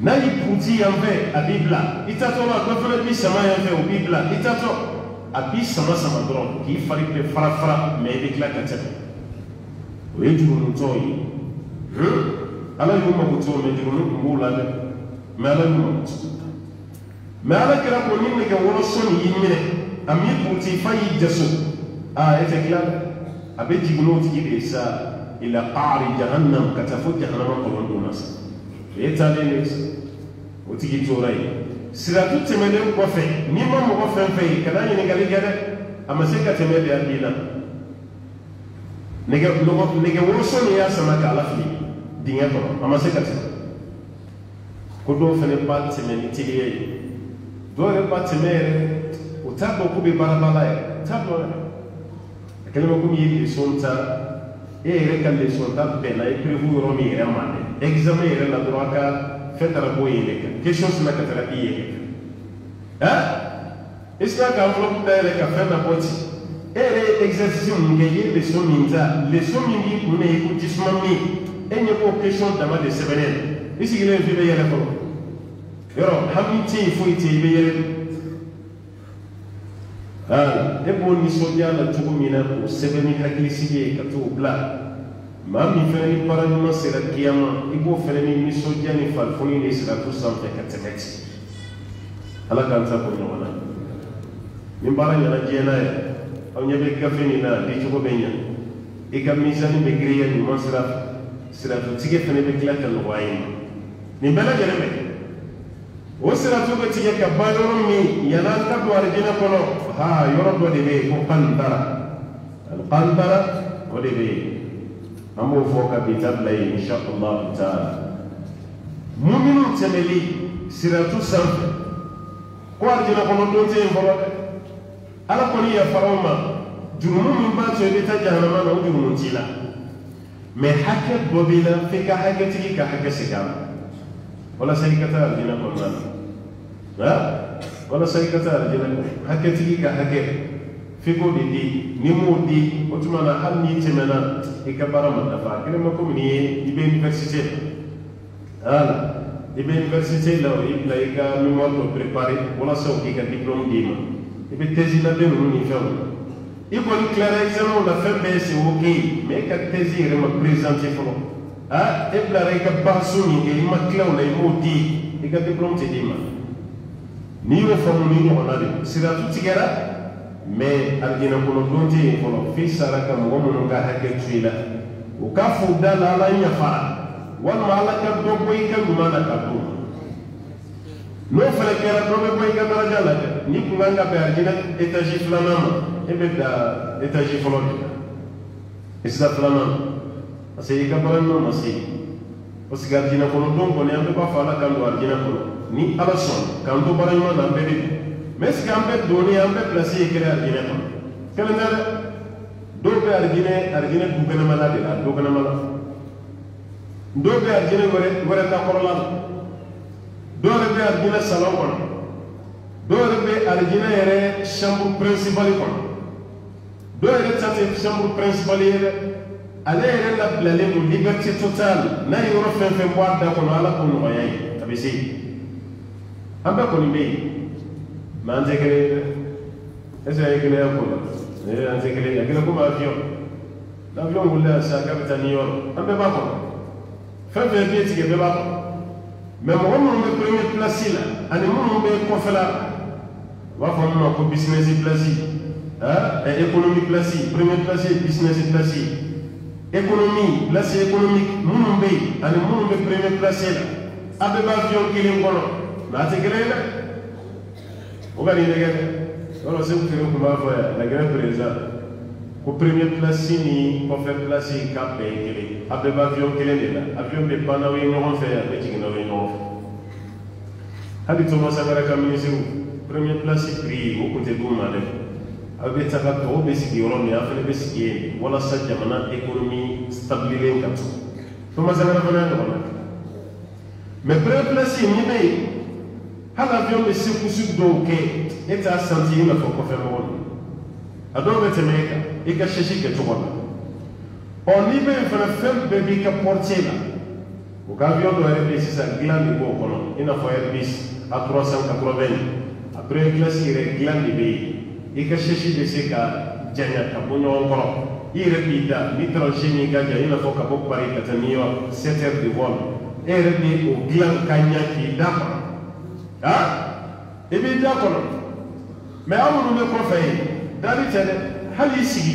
n'a y'i punti yan fɛ a b'i bila i tatɔ la dɔ fana b'i sama yan fɛ o b'i bila i tatɔ a b'i sama sama dɔrɔn k'i fari bɛ fara fara mɛ i bɛ tila ka tɛmɛ o ye jurumutɔ ye ala y'u mago to mɛ jurumu tun b'u la dɛ mɛ ala y'u mago to mɛ ala kɛra ko ni nɛgɛ wɔlɔsɔ nin y'i minɛ a m'i punti fa y'i jaso e tɛ tila dɛ a bɛ jigin n'o tigi de ye sa ila qaari jahannam ka taa fo jahanama kɔlɔn na sa o ye taalen de sa o tigi tora yen siratu tɛmɛnen kɔfɛ n'i ma mɔgɔ fɛn fɛn ye kana ɲininkali kɛ dɛ a ma se ka tɛmɛ de a b'i la nɛgɛ wɔlɔsɔ nin y'a sama k'a lafili dingɛ kɔnɔ a ma se ka tɛmɛ ko dɔw fana ba tɛmɛ ni teliya ye dɔw yɛrɛ ba tɛmɛ yɛrɛ o t'a dɔn k'u bɛ baara la yɛrɛ o t'a dɔn yɛrɛ a kɛlen bɛ komi i ye leçon ta e yɛrɛ ka leçon ta bɛnna e prévu yɔrɔ min yɛrɛ ma dɛ examen yɛrɛ la dɔrɔn a ka fɛn taara bɔ yen de kan question sina ka taga i yɛrɛ kan est ce que a ka enveloppe dayɛlɛ ka fɛn labɔ ten e yɛrɛ ye exercice mun kɛ i ye leçon min ta leçon min b'i kun na i ko jisuma min e ɲɛ b'o question dama de sɛbɛnnen i sigilen f'i bɛ yɛlɛ fɔlɔ yɔrɔ hami tɛ yen foyi tɛ yen i bɛ yɛlɛ e b'o nisɔndiya la cogo min na o sɛbɛn ni hakilisigi ye ka t'o bila maa min fɛnɛ ni baara ɲuman sera kiyama i b'o fɛnɛ ni nisɔndiya ni farifoni de siratu sanfɛ ka tɛmɛ ten ala k'an ta ko ɲɔgɔn na ni baara ɲɛna diɲɛ na yɛrɛ aw ɲɛ bɛ gafe nin na di cogo bɛ ɲa i ka misani bɛ giriya ɲuman sira fɛ siratutigi fɛnɛ bɛ tila ka nɔgɔya i ma nin bɛɛ lajɛlen bɛ o siratu bɛ tigɛ ka ban yɔrɔ min yan'an ka don alijinɛ kɔnɔ yɔrɔ dɔ de bɛ yen ko kantara alikantara o de bɛ yen an b'o fɔ ka bi ta bila yen insha Allah taala muminu tɛmɛli siratu sanfɛ ko arjina kono do te folo ala ko ni ya faroma jurumu min ba to be ta jahannama na jurumu tila me hakke bobila fe ka hakke tigi ka hakke sigam wala sai kata arjina ko na wala sai kata arjina hakke tigi ka hakke figo di ni mo di otumana hal ni temena e ka barama dafa kire mako ni ibe université ala ibe université la ibla e ka mi mo préparer wala so ki ka diplôme di ma ibe thèse la de no ni fa ibo ni clair examen la fait mais c'est OK mais ka thèse re ma présenter fo ibla re ka basu ni e ma clair la mo di e ka diplôme te di ma ni yo fa mo ni no na de sira tutti gara mais arjina kono donte kono fi saraka mo mo nga hakke tuila o ka fu dala la nya fara wal malaka do boy kan mana ka do no fala kera do boy kan daraja la ni ko nga be arjina étage flanama e be da étage flot isla flanama asay ka baranno masi parce que arjina kono don ko ne ambe ba fala kan do arjina kono ni ala son kan do baranno na be mais ce qu'on peut donner, on peut placer et créer l'argine. Quel est le dos de l'argine gouvernement là de la gouvernement là. Dos de l'argine gore ta corona. Dos de l'argine salon quoi. Dos de l'argine est chambre principale quoi. Dos de cette chambre principale allez la liberté totale. Na yoro fait boire da kono ala kono ayay. Abisi. Amba kono be. Manzekele, est-ce que les avions? Manzekele, il y a comme avion. L'avion voulait sa capitale New York. On ne peut pas faire. Faire des pieds, tu ne peux pas. Mais moi, on me premier placé là. Et moi, on me confie là. On va faire un business placé. Économie placée. Premier placé, business placé. Économie, placé économique. Mon nom B. Et moi, on me premier placé là. Avec l'avion qui est en colonne. Manzekele là. On va dire que on sait que nous va faire la grande présence. Au premier place ni pour faire placer cap et après avion qui est là avion de Panawi nous faire avec qui nous venons. Hadi Thomas Sankara comme ministre premier place prix au côté de Goumane. Avec ça va trop baisser qui on est à faire baisser voilà ça jamana économie stabilisée comme ça. Thomas Sankara voilà. Mais premier place ni mais l'avion de circuit donc est à sentir la fois qu'on fait mon adore le Amérique et que chercher que tu vois on y va faire bébé qui porter là au avion doit rester ça glande de bon il a fait Airbus à 380 après classe il est glande de pays et que chercher de ces cas janya kabonyo encore il répète ni trancher ni gaja il a fait qu'à Paris à New York 7 heures de vol et répète au glande kanya qui d'accord et bien d'accord mais on ne peut pas faire d'habitude hali sigi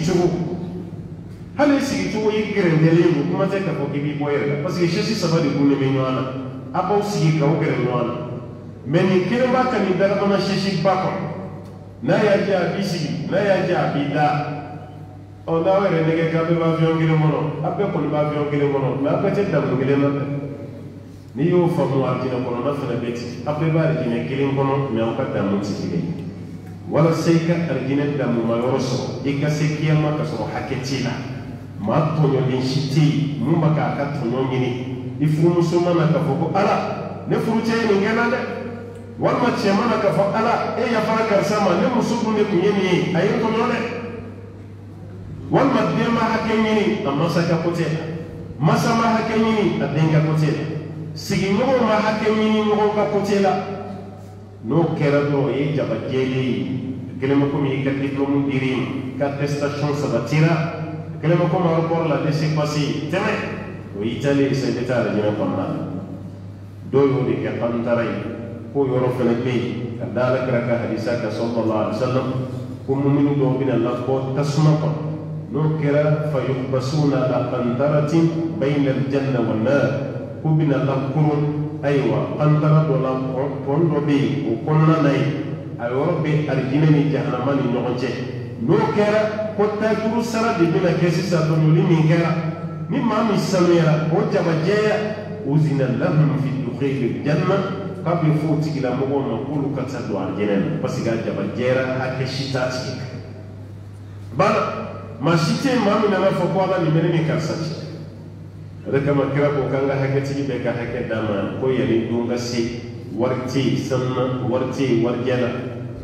tugu yi grendele mu kuma ta ka foki bi boyer parce que chez ça va de bonne menyana aba sigi ka o grendwana mais ni kirma ka ni dara bana chez ba ko na ya ja bisi na ya ja bida on a wéré ne ka be ba avion gele mono abe ko ba avion gele mono mais abe te dam gele na ni yo famu arjina kono na fana beti abe ba arjina gele kono mais on ka dam ti gele wala seika arjina damu ma yoroso ikase kiyama ka so haketila ma tonyo linshiti mumba ka ka tonyo ngini ifu musoma na ka foko ala ne furuche ni ngena de wal ma chema na ka fo ala e ya fara karsama ne musubu ne kunyeni ayin tonyo ne wal ma de ma hakenyini amma saka kote masa ma hakenyini adenga kote sigi ngo ma hakenyini ngo ka kote la no kerato e jabajeli kelema ko mi ka diplôme dirim ka attestation sabatira kelema ko ma rapport la laisser passer teme o Italie se betara dina konna do yo de ka pantaray ko yoro fene be ka dala kraka hadisa ka sallallahu alaihi wasallam ko mu'minu do bina la ko tasma ko no kera fa yuhbasuna la qantaratin bayna al janna wan nar ko bina la kurun aywa qantara do la pondo be o konna nay ayoro be arjina ni jahannama ni ñogonce no kera ko tajuru sara de bina kesi sa do ni min kera ni ma mi samira o jaba jeya uzina lahum fi dukhil janna kabe fo tigila mogo ma kulu kata do arjenen parce que jaba jera hake shita tigi bana ma shite mami na fo ko ala ni menene karsati reka ma kira ko kanga hake tigi be ka hake dama ko yeli dunga si warti sanna warti warjala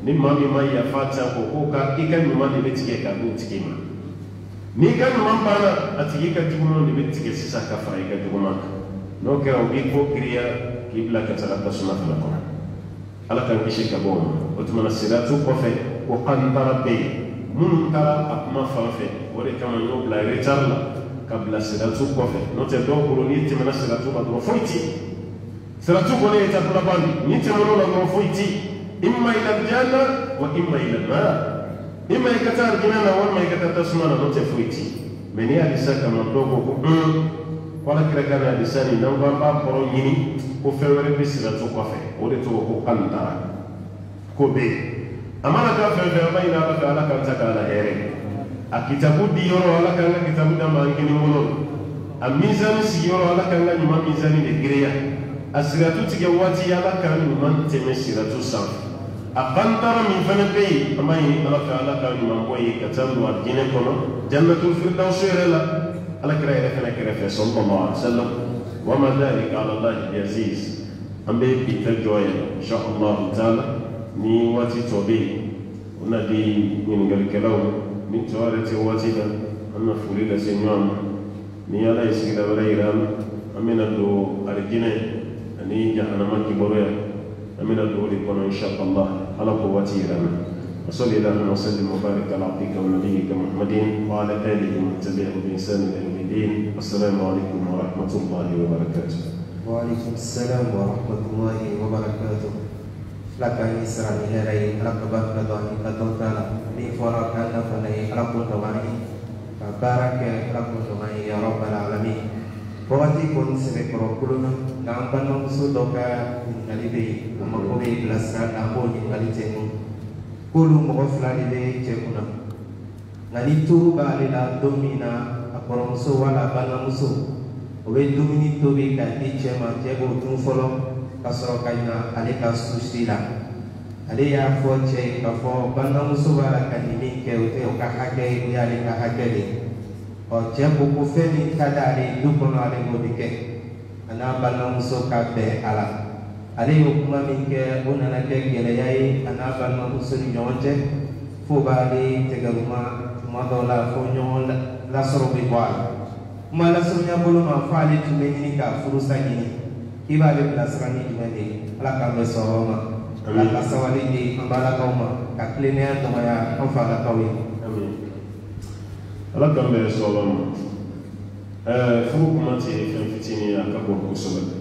ni mami ma ya fata ko ka ikan mi mani be tige ka do tige ma ni kan man bana atigi ka tumo ni be tige sisa ka fa ka tuguma no kera ubi ko kriya kibla ka tara ta sunna la ko ala kan kishi ka bo o tuma na siratu ko fe ko qandara be mun tara akma fa fe wore kama no bla retarla kabla siratu ko fe no te do ko ni te mana siratu ba do foiti siratu ko ne ta kula bandi ni te mana no foiti imma ila aljanna wa imma ila an-nar imma ikatar jinana wa imma ikatar sunna no te foiti meni alisa kama dogo ko wala kira kana lisani nan ba ba poro nyini ko fewere be siratu ko fe o de to ko kanta ko be amana ka fe fe ba ina ba ala kan ta kala here akitabu di yoro ala kan kitabu da ma ngini mono amizani si yoro ala kan ni ma mizani de greya asiratu tige wati ala kan ni man teme siratu sa akantara min fana be amai ala ka ala kan ni ma boye katabu arjine kono jannatul firdaus la على كراية كنا صلى الله عليه وسلم وما ذلك على الله بعزيز أم بيت الجوية إن شاء الله تعالى ني واتي توبي ونادي من قال كلام من توارة واتينا أن فليلة سنيوم ني على يسير وريرام أمين الدو أرجينا أني جهنم كبريا أمين الدو لكم إن شاء الله على قوتي رام وصلى الله وسلم وبارك على عبدك ونبيك محمد وعلى اله ومن تبعه بإحسان الى يوم الدين. السلام عليكم ورحمه الله وبركاته. وعليكم السلام ورحمه الله وبركاته. Lakai Israel herai rakabah kadoni kadotala ni fora kana fanai rakun domai barak rakun domai ya rabbal alamin. Bawati kun sebe prokuluna nampan mangsudoka ngalibe umakobe belasran ambo ngalitengu kulu mokofla de cekuna ngani tu balila domina akoromso wala balamuso obe domini tobi ka dichema jego tumfolo kasoro kaina ale kasusila ale ya foche ka fo balamuso wala kanimi ke ote ka hake ya le ka hakele o jebo ko feni kadale dukono ale modike ana balamuso ka be ala ale yo kuma min kɛ o nana kɛ gɛlɛya ye a n'a balimamuso ni ɲɔgɔn cɛ fo b'ale tɛgɛruma tuma dɔw la fo ɲɔgɔn lasɔrɔ bɛ bɔ a la kuma lasurunya bolo ma fo ale tun bɛ ɲini ka furusa ɲini k'i b'ale bilasira ni jumɛn de ye ala k'an bɛ sɔn o ma ala ka sabali di an balakaw ma ka tilennenya nɔgɔya an falakaw ye. ala k'an bɛ sɔn o ma furu kuma tɛ fɛn fitinin ye a ka bɔ kosɛbɛ.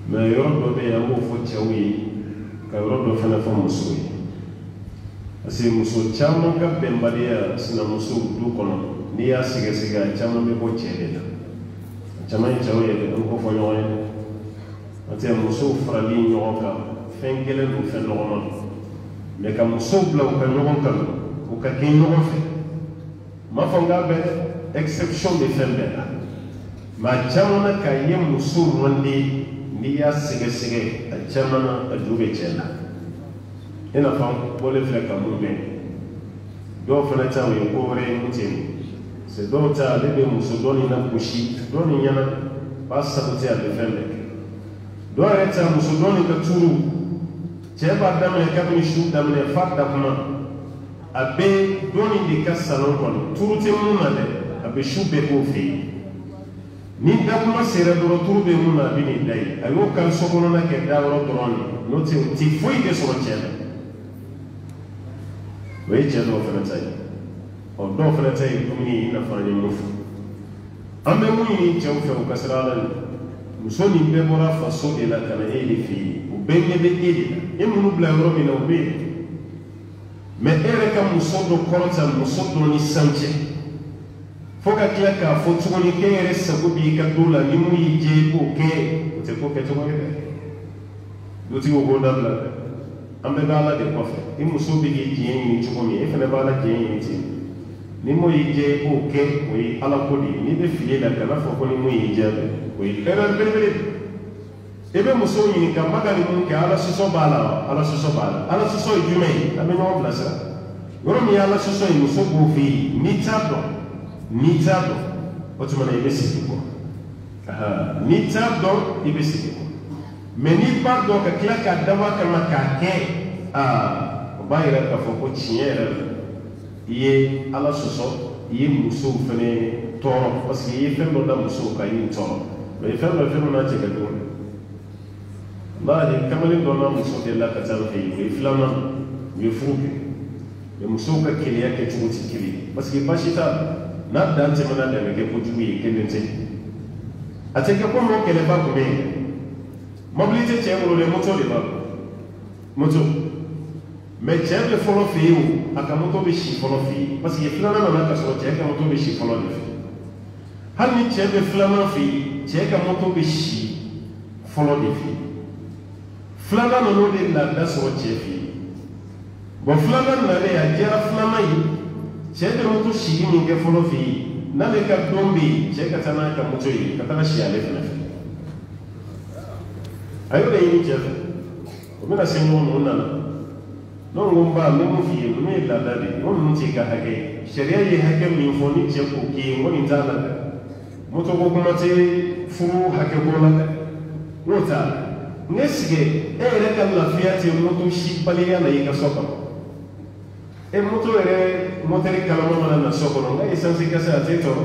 Mais yɔrɔ dɔ bɛ yen an b'o fɔ cɛw ye ka yɔrɔ dɔ fana fɔ musow ye parce que muso caman ka bɛnbaliya sinamuso du kɔnɔ n'i y'a sɛgɛsɛgɛ a caman bɛ bɔ cɛ de la a caman ye cɛw ye an b'o fɔ ɲɔgɔn ye parce que musow farali ɲɔgɔn kan fɛn kelen don fɛn nɔgɔman mais ka musow bila u ka ɲɔgɔn kan u ka kɛ ɲɔgɔn fɛ n m'a fɔ n k'a bɛ exception bɛ fɛn bɛɛ la mais a caman na k'a ye muso mandi n'i y'a sɛgɛsɛgɛ a caman na a ju bɛ cɛ la i n'a fɔ an bɔlen filɛ ka mun bɛn dɔw fana ta o ye ko wɛrɛ ye mun tɛ c'est dɔw ta ale bɛ muso dɔ nin na gosi dɔ nin ɲɛna b'a saboter a bɛ fɛn bɛɛ kɛ dɔw yɛrɛ ta muso dɔ nin ka turu cɛ b'a daminɛ kabini su daminɛ f'a dakuma a bɛ dɔ nin de ka salon kɔnɔ turu tɛ mun na dɛ a bɛ su bɛɛ k'o fɛ yen. Ni dakuma sera dɔrɔn turu bɛ mun na a bɛ nin da ye a y'o kari so kɔnɔna kɛ da yɔrɔ dɔrɔn de n'o tɛ o tɛ foyi de sɔrɔ cɛ la o ye cɛ dɔw fana ta ye ɔ dɔw fana ta ye dumuni ye i n'a fɔ an ye mun fɔ an bɛ mun ɲini cɛw fɛ u ka sira ala nin muso nin bɛɛ bɔra faso de la ka na e de fɛ yen o bɛɛ ɲɛ bɛ e de la e minnu bila yɔrɔ min na o bɛ yen mɛ e yɛrɛ ka muso dɔ kɔrɔta muso dɔ ni san cɛ. Fo ka tila k'a fɔ tuguni k'e yɛrɛ sago b'i ka du la ni mun y'i diya i b'o kɛ o tɛ ko kɛcogo ye dɛ dutigi o k'o dabila dɛ an bɛɛ bɛ ala de kɔfɛ i muso bɛ k'i diɲɛ ɲini cogo min e fana bɛ ala diɲɛ ɲini ten ni mun y'i diya i b'o kɛ o ye ala ko de ye n'i bɛ fili la kana fɔ ko ni mun y'i diya dɛ o ye erreur belebele ebe muso ɲininka magali mun kɛ ala sɔsɔ b'a la wa ala sɔsɔ b'a la ala sɔsɔ ye jumɛn ye an bɛ ɲɔgɔn bilasira yɔrɔ min ye ala sɔsɔ ye muso b'o fɛ yen n'i t'a dɔn o tuma na i bɛ segin kɔ n'i t'a dɔn i bɛ segin kɔ mɛ n'i b'a dɔn ka tila k'a dabɔ a kama k'a kɛ o b'a yira k'a fɔ ko tiɲɛ yɛrɛ la i ye ala sɔsɔ i ye musow fɛnɛ tɔɔrɔ parce que i ye fɛn dɔ da musow kan i y'u tɔɔrɔ mɛ fɛn dɔ n'a cɛ ka jugu wallahi kamalen dɔ n'a muso delila ka taa fɛ yen o ye filanan u ye furu kɛ mɛ musow ka keleya kɛcogo tɛ kelen ye parce que baasi t'a la n'a dan tɛmɛna dan bɛ kɛ kojugu ye kelen tɛ a tɛ kɛ komi o kɛlɛba tun bɛ yen mobili tɛ cɛ bolo dɛ moto de b'a bolo moto mɛ cɛ bɛ fɔlɔ fɛ yen o a ka moto bɛ si fɔlɔ fɛ yen parce que filanan nana ka sɔrɔ cɛ ka moto bɛ si fɔlɔ de fɛ hali ni cɛ bɛ filanan fɛ yen cɛ ka moto bɛ si fɔlɔ de fɛ filanan ninnu de laada sɔrɔ cɛ fɛ yen bɔn filanan nalen a jɛra filanan ye cɛ bɛ moto sigi min kɛ fɔlɔ fɛ yen n'ale ka don bɛ yen cɛ ka taa n'a ka moto ye ka taa si ale fana fɛ a y'o de ɲini cɛ fɛ o bɛna se ɲɔgɔn ma o nana ne ko n ba n bɛ mun f'i ye ninnu ye laada de ye n ko ninnu t'i ka hakɛ ye sariya ye hakɛ min fɔ ni cɛ k'o k'i ye n ko nin t'a la dɛ moto ko kuma tɛ furu hakɛ ko la dɛ n'o t'a la ne sigi e yɛrɛ ka lafiya tɛ moto si baliya la i ka so kɔnɔ moto yɛrɛ motɛri kalama mana na so kɔnɔ nka esansi kasa a tɛ tɔɔrɔ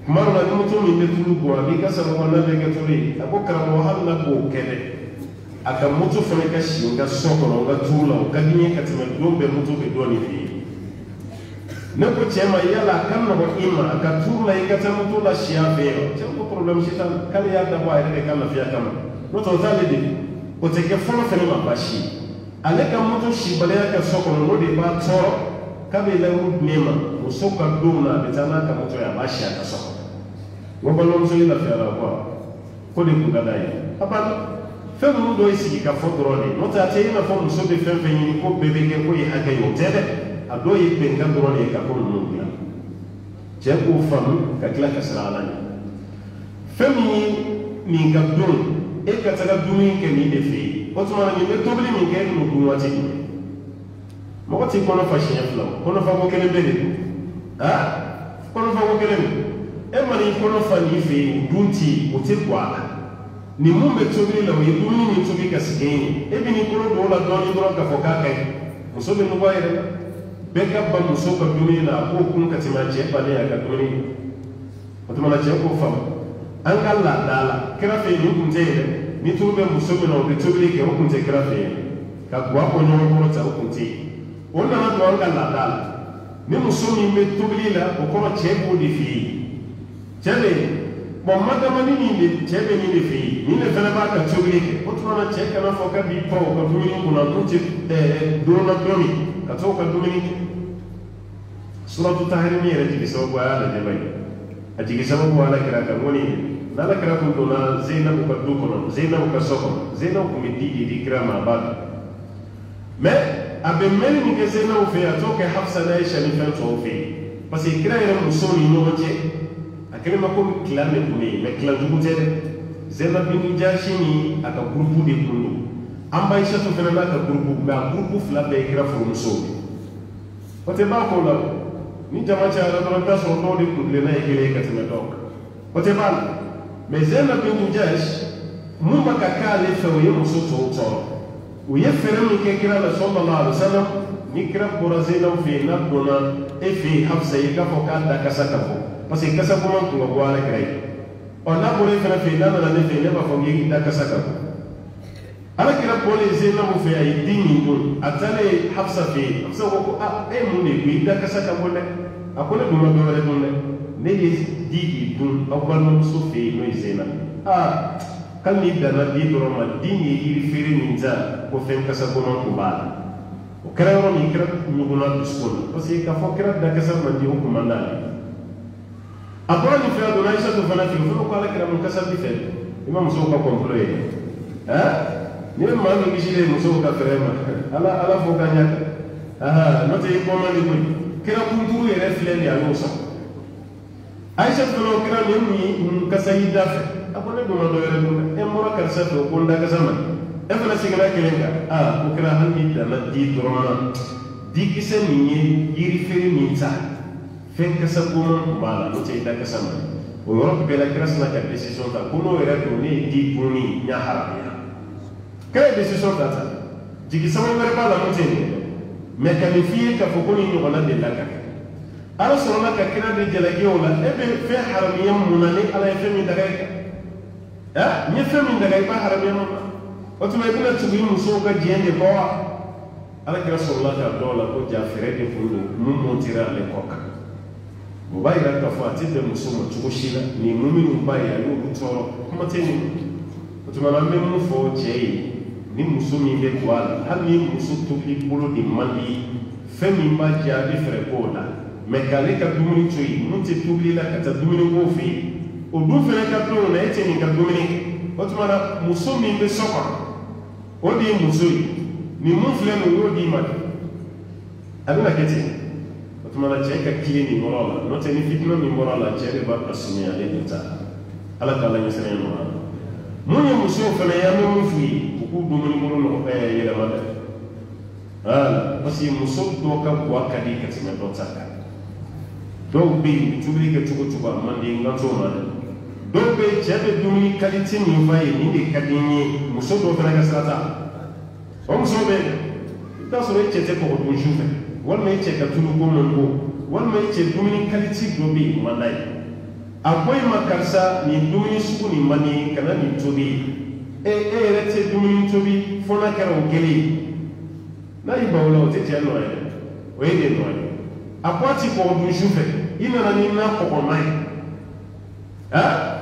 kuma dɔ la ni moto min bɛ tulu bɔ a b'i ka sanubɔ n'a bɛ kɛ tulu ye a ko karamɔgɔ hali n'a k'o kɛ dɛ a ka moto fana ka si n ka so kɔnɔ n ka turu la o ka di n ye ka tɛmɛ don bɛɛ moto bɛ dɔɔni fɛ yen ne ko cɛ ma yala a ka nɔgɔn i ma a ka turu la i ka taa moto la si a fɛ yen cɛ ko problème si t'a la k'ale y'a dabɔ a yɛrɛ de ka lafiya kama n'o tɛ o t'ale de o tɛ kɛ fɔlɔ fɛnɛ ma baasi ye ale ka moto sibaliya kɛ so kɔnɔ n'o de b'a tɔɔrɔ k'a bɛ layiru di ne ma muso ka don na a bɛ taa n'a ka moto ye a b'a si a ka so kɔnɔ n ko balimamuso ye lafiyara ko de kun ka d'a ye a banna fɛn ninnu dɔ ye sigi ka fɔ dɔrɔn de n'o tɛ a tɛ i n'a fɔ muso bɛ fɛn fɛn ɲini ko bɛɛ bɛ kɛ ko ye hakɛ ye o tɛ dɛ a dɔw ye bɛnkan dɔrɔn de ye ka ko ninnu dilan cɛ k'o faamu ka tila ka siran ala ɲɛ fɛn min ye nin ka don e ka taga dumuni kɛ nin de fɛ yen o tuma na nin bɛ tobili min kɛ e n'o dun waati jumɛn mɔgɔ t'i kɔnɔ fa siɲɛ fila o kɔnɔ fa ko kelen bɛ de don kɔnɔ fa ko kelen don e ma n'i kɔnɔ fa nin fɛ yen dun ti o tɛ bɔ a la nin mun bɛ tobili la o ye dumuni min tobi ka sigi yen e bɛ n'i kɔnɔ don o la dɔɔnin dɔrɔn k'a fɔ k'a ka ɲi muso bɛ nugu a yɛrɛ la bɛɛ ka ban muso ka dumuni na a k'o kun ka tɛmɛ a cɛ bannen a ka dumuni o tuma na cɛ k'o faamu an ka laada la kira fɛ yen nin kun tɛ yen dɛ ni tulu bɛ muso min na o bɛ tobili kɛ o kun tɛ kira fɛ yen ka guwa bɔ ɲɔgɔn kɔrɔ ta o kun tɛ yen o nana don an ka laada la ni muso min bɛ tobili la o kɔrɔ cɛ b'o de fɛ yen cɛ de bɔn madamani min de cɛ bɛ nin de fɛ yen nin de fana b'a ka tobili kɛ o tuma na cɛ kana fɔ k'a b'i pan o ka dumuni kunna n'o tɛ don na dɔɔni ka to ka dumuni kɛ suratu tahrim yɛrɛ jigi sababu a y'a lajɛ ba ye a jigi sababu ala kira kan ŋɔni n'ala kira kun donna Zeinabu ka du kɔnɔ Zeinabu ka so kɔnɔ Zeinabu kun bɛ di kira ma a b'a dɔn mɛ a bɛ mɛnni min kɛ Zeinabu fɛ yen a t'o kɛ Hafsa n'a Aisha ni fɛn tɔw fɛ yen parce que kira yɛrɛ musow ni ɲɔgɔn cɛ a kɛlen ma komi kilan de kun bɛ yen mɛ kilan jugu tɛ dɛ Zeinabu bin Jashi ni a ka gurupu de kun don an ba Aishatu fana n'a ka gurupu mɛ a gurupu fila bɛɛ ye kira furumusow de o tɛ b'a ko la ni jama cayara dɔrɔn i bɛ taa sɔrɔ dɔw de kun tilenna ye kelen ye ka tɛmɛ dɔw kan o tɛ b'a la mɛ Zeinabu bin Jashi mun bɛ ka k'ale fɛ o ye muso tɔw tɔɔrɔ u ye fɛɛrɛ min kɛ kira la sallallahu alaihi wa sallam ni kira bɔra Zeinabu fɛ yen n'a donna e fɛ yen Hafsa ye k'a fɔ k'a da kasa ka bɔ parce que kasa koman tun ka bɔ ala kira ye ɔ n'a bɔra e fana fɛ yen n'a nana ne fɛ yen ne b'a fɔ k'i da kasa ka bɔ ala kira bɔlen Zeinabu fɛ a ye di min dun a taalen Hafsa fɛ yen Hafsa ko ko e mun de ko i da kasa ka bɔ dɛ a ko ne dun ma dɔ wɛrɛ dun dɛ ne ye di k'i dun aw balimamuso fɛ yen n'o ye Zeinabu k'ale n'i danna di dɔrɔn ma di ye yiri feere min ta ko fɛn kasa koman tun b'a la o kɛra yɔrɔ min kira ɲugunna dusukun na parce que k'a fɔ kira da kasa man di o kun man d'ale a bɔra nin fɛ a donna Aisatu fana fɛ yen o fana ko ala kira mun kasa bi fɛ i ma musow ka kɔnpolo ye ni bɛ maa min kisi de musow ka fɛrɛ ma ala fo ka ɲa n'o tɛ i bɔ man di koyi kira kunturu yɛrɛ filɛ nin a y'o sɔrɔ Aisatu fana o kira nin mun kasa y'i da fɛ abone do do yere do e mora kar sa do gonda ga zaman e fana sigala kelenga ko kira hanni da na di dorona di kise ni yiri fere ni ta fen ka sa ko bala no te da ka sama o yoro be la kras na ka decision ta ko no yere ko ni di buni nya haramia ka decision ta ta digi sama mere bala no te me ka ni fiye ka fo ko ni no na de la ka ala sɔrɔla ka kira de jalaki o la e bɛ fɛn haramiya mun na ni ala ye fɛn min daga i kan n ye fɛn min daga i b'a haramiya mun na o tuma i bɛna tugu i musow ka diɲɛ de kɔ wa ala kira sɔrɔla k'a dɔn o la ko ja fɛrɛ de kun don mun montira ale kɔ kan o b'a yira k'a fɔ a tɛ bɛn muso ma cogo si la ni mun minnu b'a ye a y'olu tɔɔrɔ kuma tɛ nin o tuma an bɛ mun fɔ cɛ ye ni muso min bɛ bɔ a la hali ni muso tobili bolo de man di fɛn min b'a jɛ a bɛ fɛrɛ k'o la mais k'ale ka dumuni to yen mun tɛ tobili la ka taa dumuni ko fɛ yen o dun fana ka don na e tɛ nin ka dumuni kɛ o tuma na muso min bɛ so kɔnɔ o de ye muso ye nin mun filɛ nin y'o d'i ma kɛ a bɛna kɛ ten o tuma na cɛ ka kilen nin yɔrɔ la n'o tɛ ni fitina min bɔra a la cɛ de b'a ka sunya ale de ta ala k'a la ɲɛsɛnɛ nɔgɔya mun ye musow fana ye an bɛ mun f'u ye u k'u dumuni bolo nɔgɔ yɛlɛma dɛ parce que muso dɔw ka buwa ka di ka tɛmɛ dɔ ta kan dɔw bɛ yen tobili kɛ cogo cogo a man di n ka t'o ma dɛ dɔw bɛ yen cɛ bɛ dumuni kalite min f'a ye nin de ka di n ye muso dɔw fana ka sira t'a la o muso bɛ yen i bɛ t'a sɔrɔ e cɛ tɛ kɔgɔ dun su fɛ walima e cɛ ka tulu ko man go walima e cɛ dumuni kalite dɔ bɛ yen man d'a ye a ko e ma karisa nin dumuni sugu nin man di kana nin tobi e yɛrɛ tɛ dumuni tobi fo n'a kɛra o kelen ye n'a y'i ban o la o tɛ cɛ nɔ ye dɛ o ye de nɔ ye a ko a ti kɔgɔ dun su fɛ i nana ni na kɔgɔma ye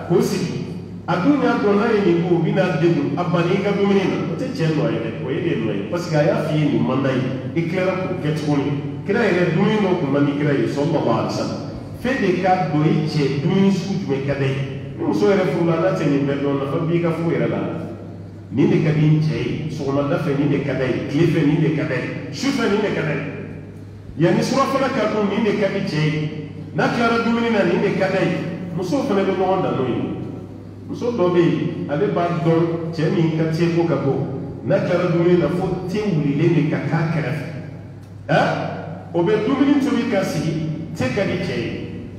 k'o sigi a dun y'a dɔn n'a ye nin ko o bɛ n'a degun a banna i ka dumuni na o tɛ cɛ nɔ ye dɛ o ye de nɔ ye parce que a y'a f'i ye nin man d'a ye i tilara k'o kɛ tuguni kira yɛrɛ dumuni dɔ kun man di kira ye sallallahu alaihi wasallam fɛn de k'a dɔn i cɛ dumuni sugu jumɛn ka d'a ye ni muso yɛrɛ furula n'a tɛ nin bɛɛ dɔn nafa b'i ka furu yɛrɛ la nin de ka di n cɛ ye sɔgɔmada fɛ nin de ka d'a ye tile fɛ nin de ka d'a ye su fɛ nin de ka d'a ye yanni surafana ka dun nin de ka di cɛ ye n'a tilara dumuni na nin de ka d'a ye musow fana bɛ ɲɔgɔn dan n'o ye muso dɔ bɛ yen ale b'a dɔn cɛ min ka te ko ka bɔ n'a tilara dumuni na fo te wulilen de ka k'a kɛrɛfɛ o bɛ dumuni tobi ka sigi te ka di cɛ ye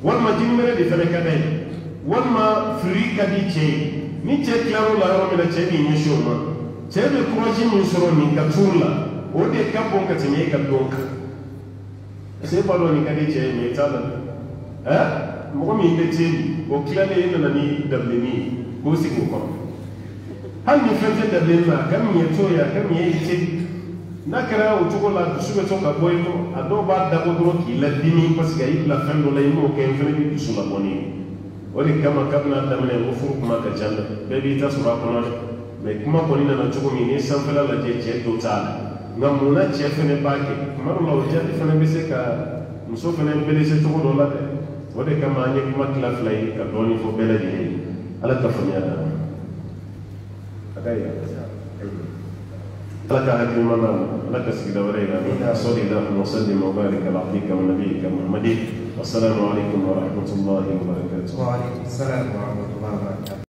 walima jini wɛrɛ de fana ka d'a ye walima firi ka di cɛ ye ni cɛ tilar'o la yɔrɔ min na cɛ b'i ɲɛsin o ma cɛ bɛ kuraji min sɔrɔ nin ka turu la o de ka bon ka tɛmɛ e ka dɔn kan est-ce que balo ni ka di cɛ ye mais i t'a la mɔgɔ min bɛ te o tilalen e nana ni dabilenni ye k'o sigi o kɔrɔ hali ni fɛn tɛ dabilenni na a ka min ye to ye a ka min ye i te n'a kɛra o cogo la dusu bɛ to ka bɔ i kɔrɔ a dɔw b'a dabɔ dɔrɔn k'i ladimi parce que a y'i bila fɛn dɔ la i m'o kɛ n fana bɛ dusu labɔ ni ye o de kama kabini a daminɛ ko furu kuma ka ca dɛ bɛɛ b'i ta sɔrɔ a kɔnɔ dɛ mais kuma kɔni nana cogo min n'i ye sanfɛla lajɛ cɛ dɔ t'a la nka munna cɛ fana b'a kɛ tuma dɔw la o jaabi fana bɛ se ka muso fana belese cogo dɔ la dɛ o de kama an ye kuma tila fila ye ka dɔɔni fɔ bɛɛ lajɛlen ye ala ka faamuya d'a ma a ka yira ala ka hakilima d'a ma ala ka sigida wɛrɛ yira an na sɔli allahumma salli wa barik ala abdika wa nabiyyika muhammadin wassalamu alaikum wa rahmatullahi wa barakatuh. Wa alaikum salam wa rahmatullahi wa barakatuh.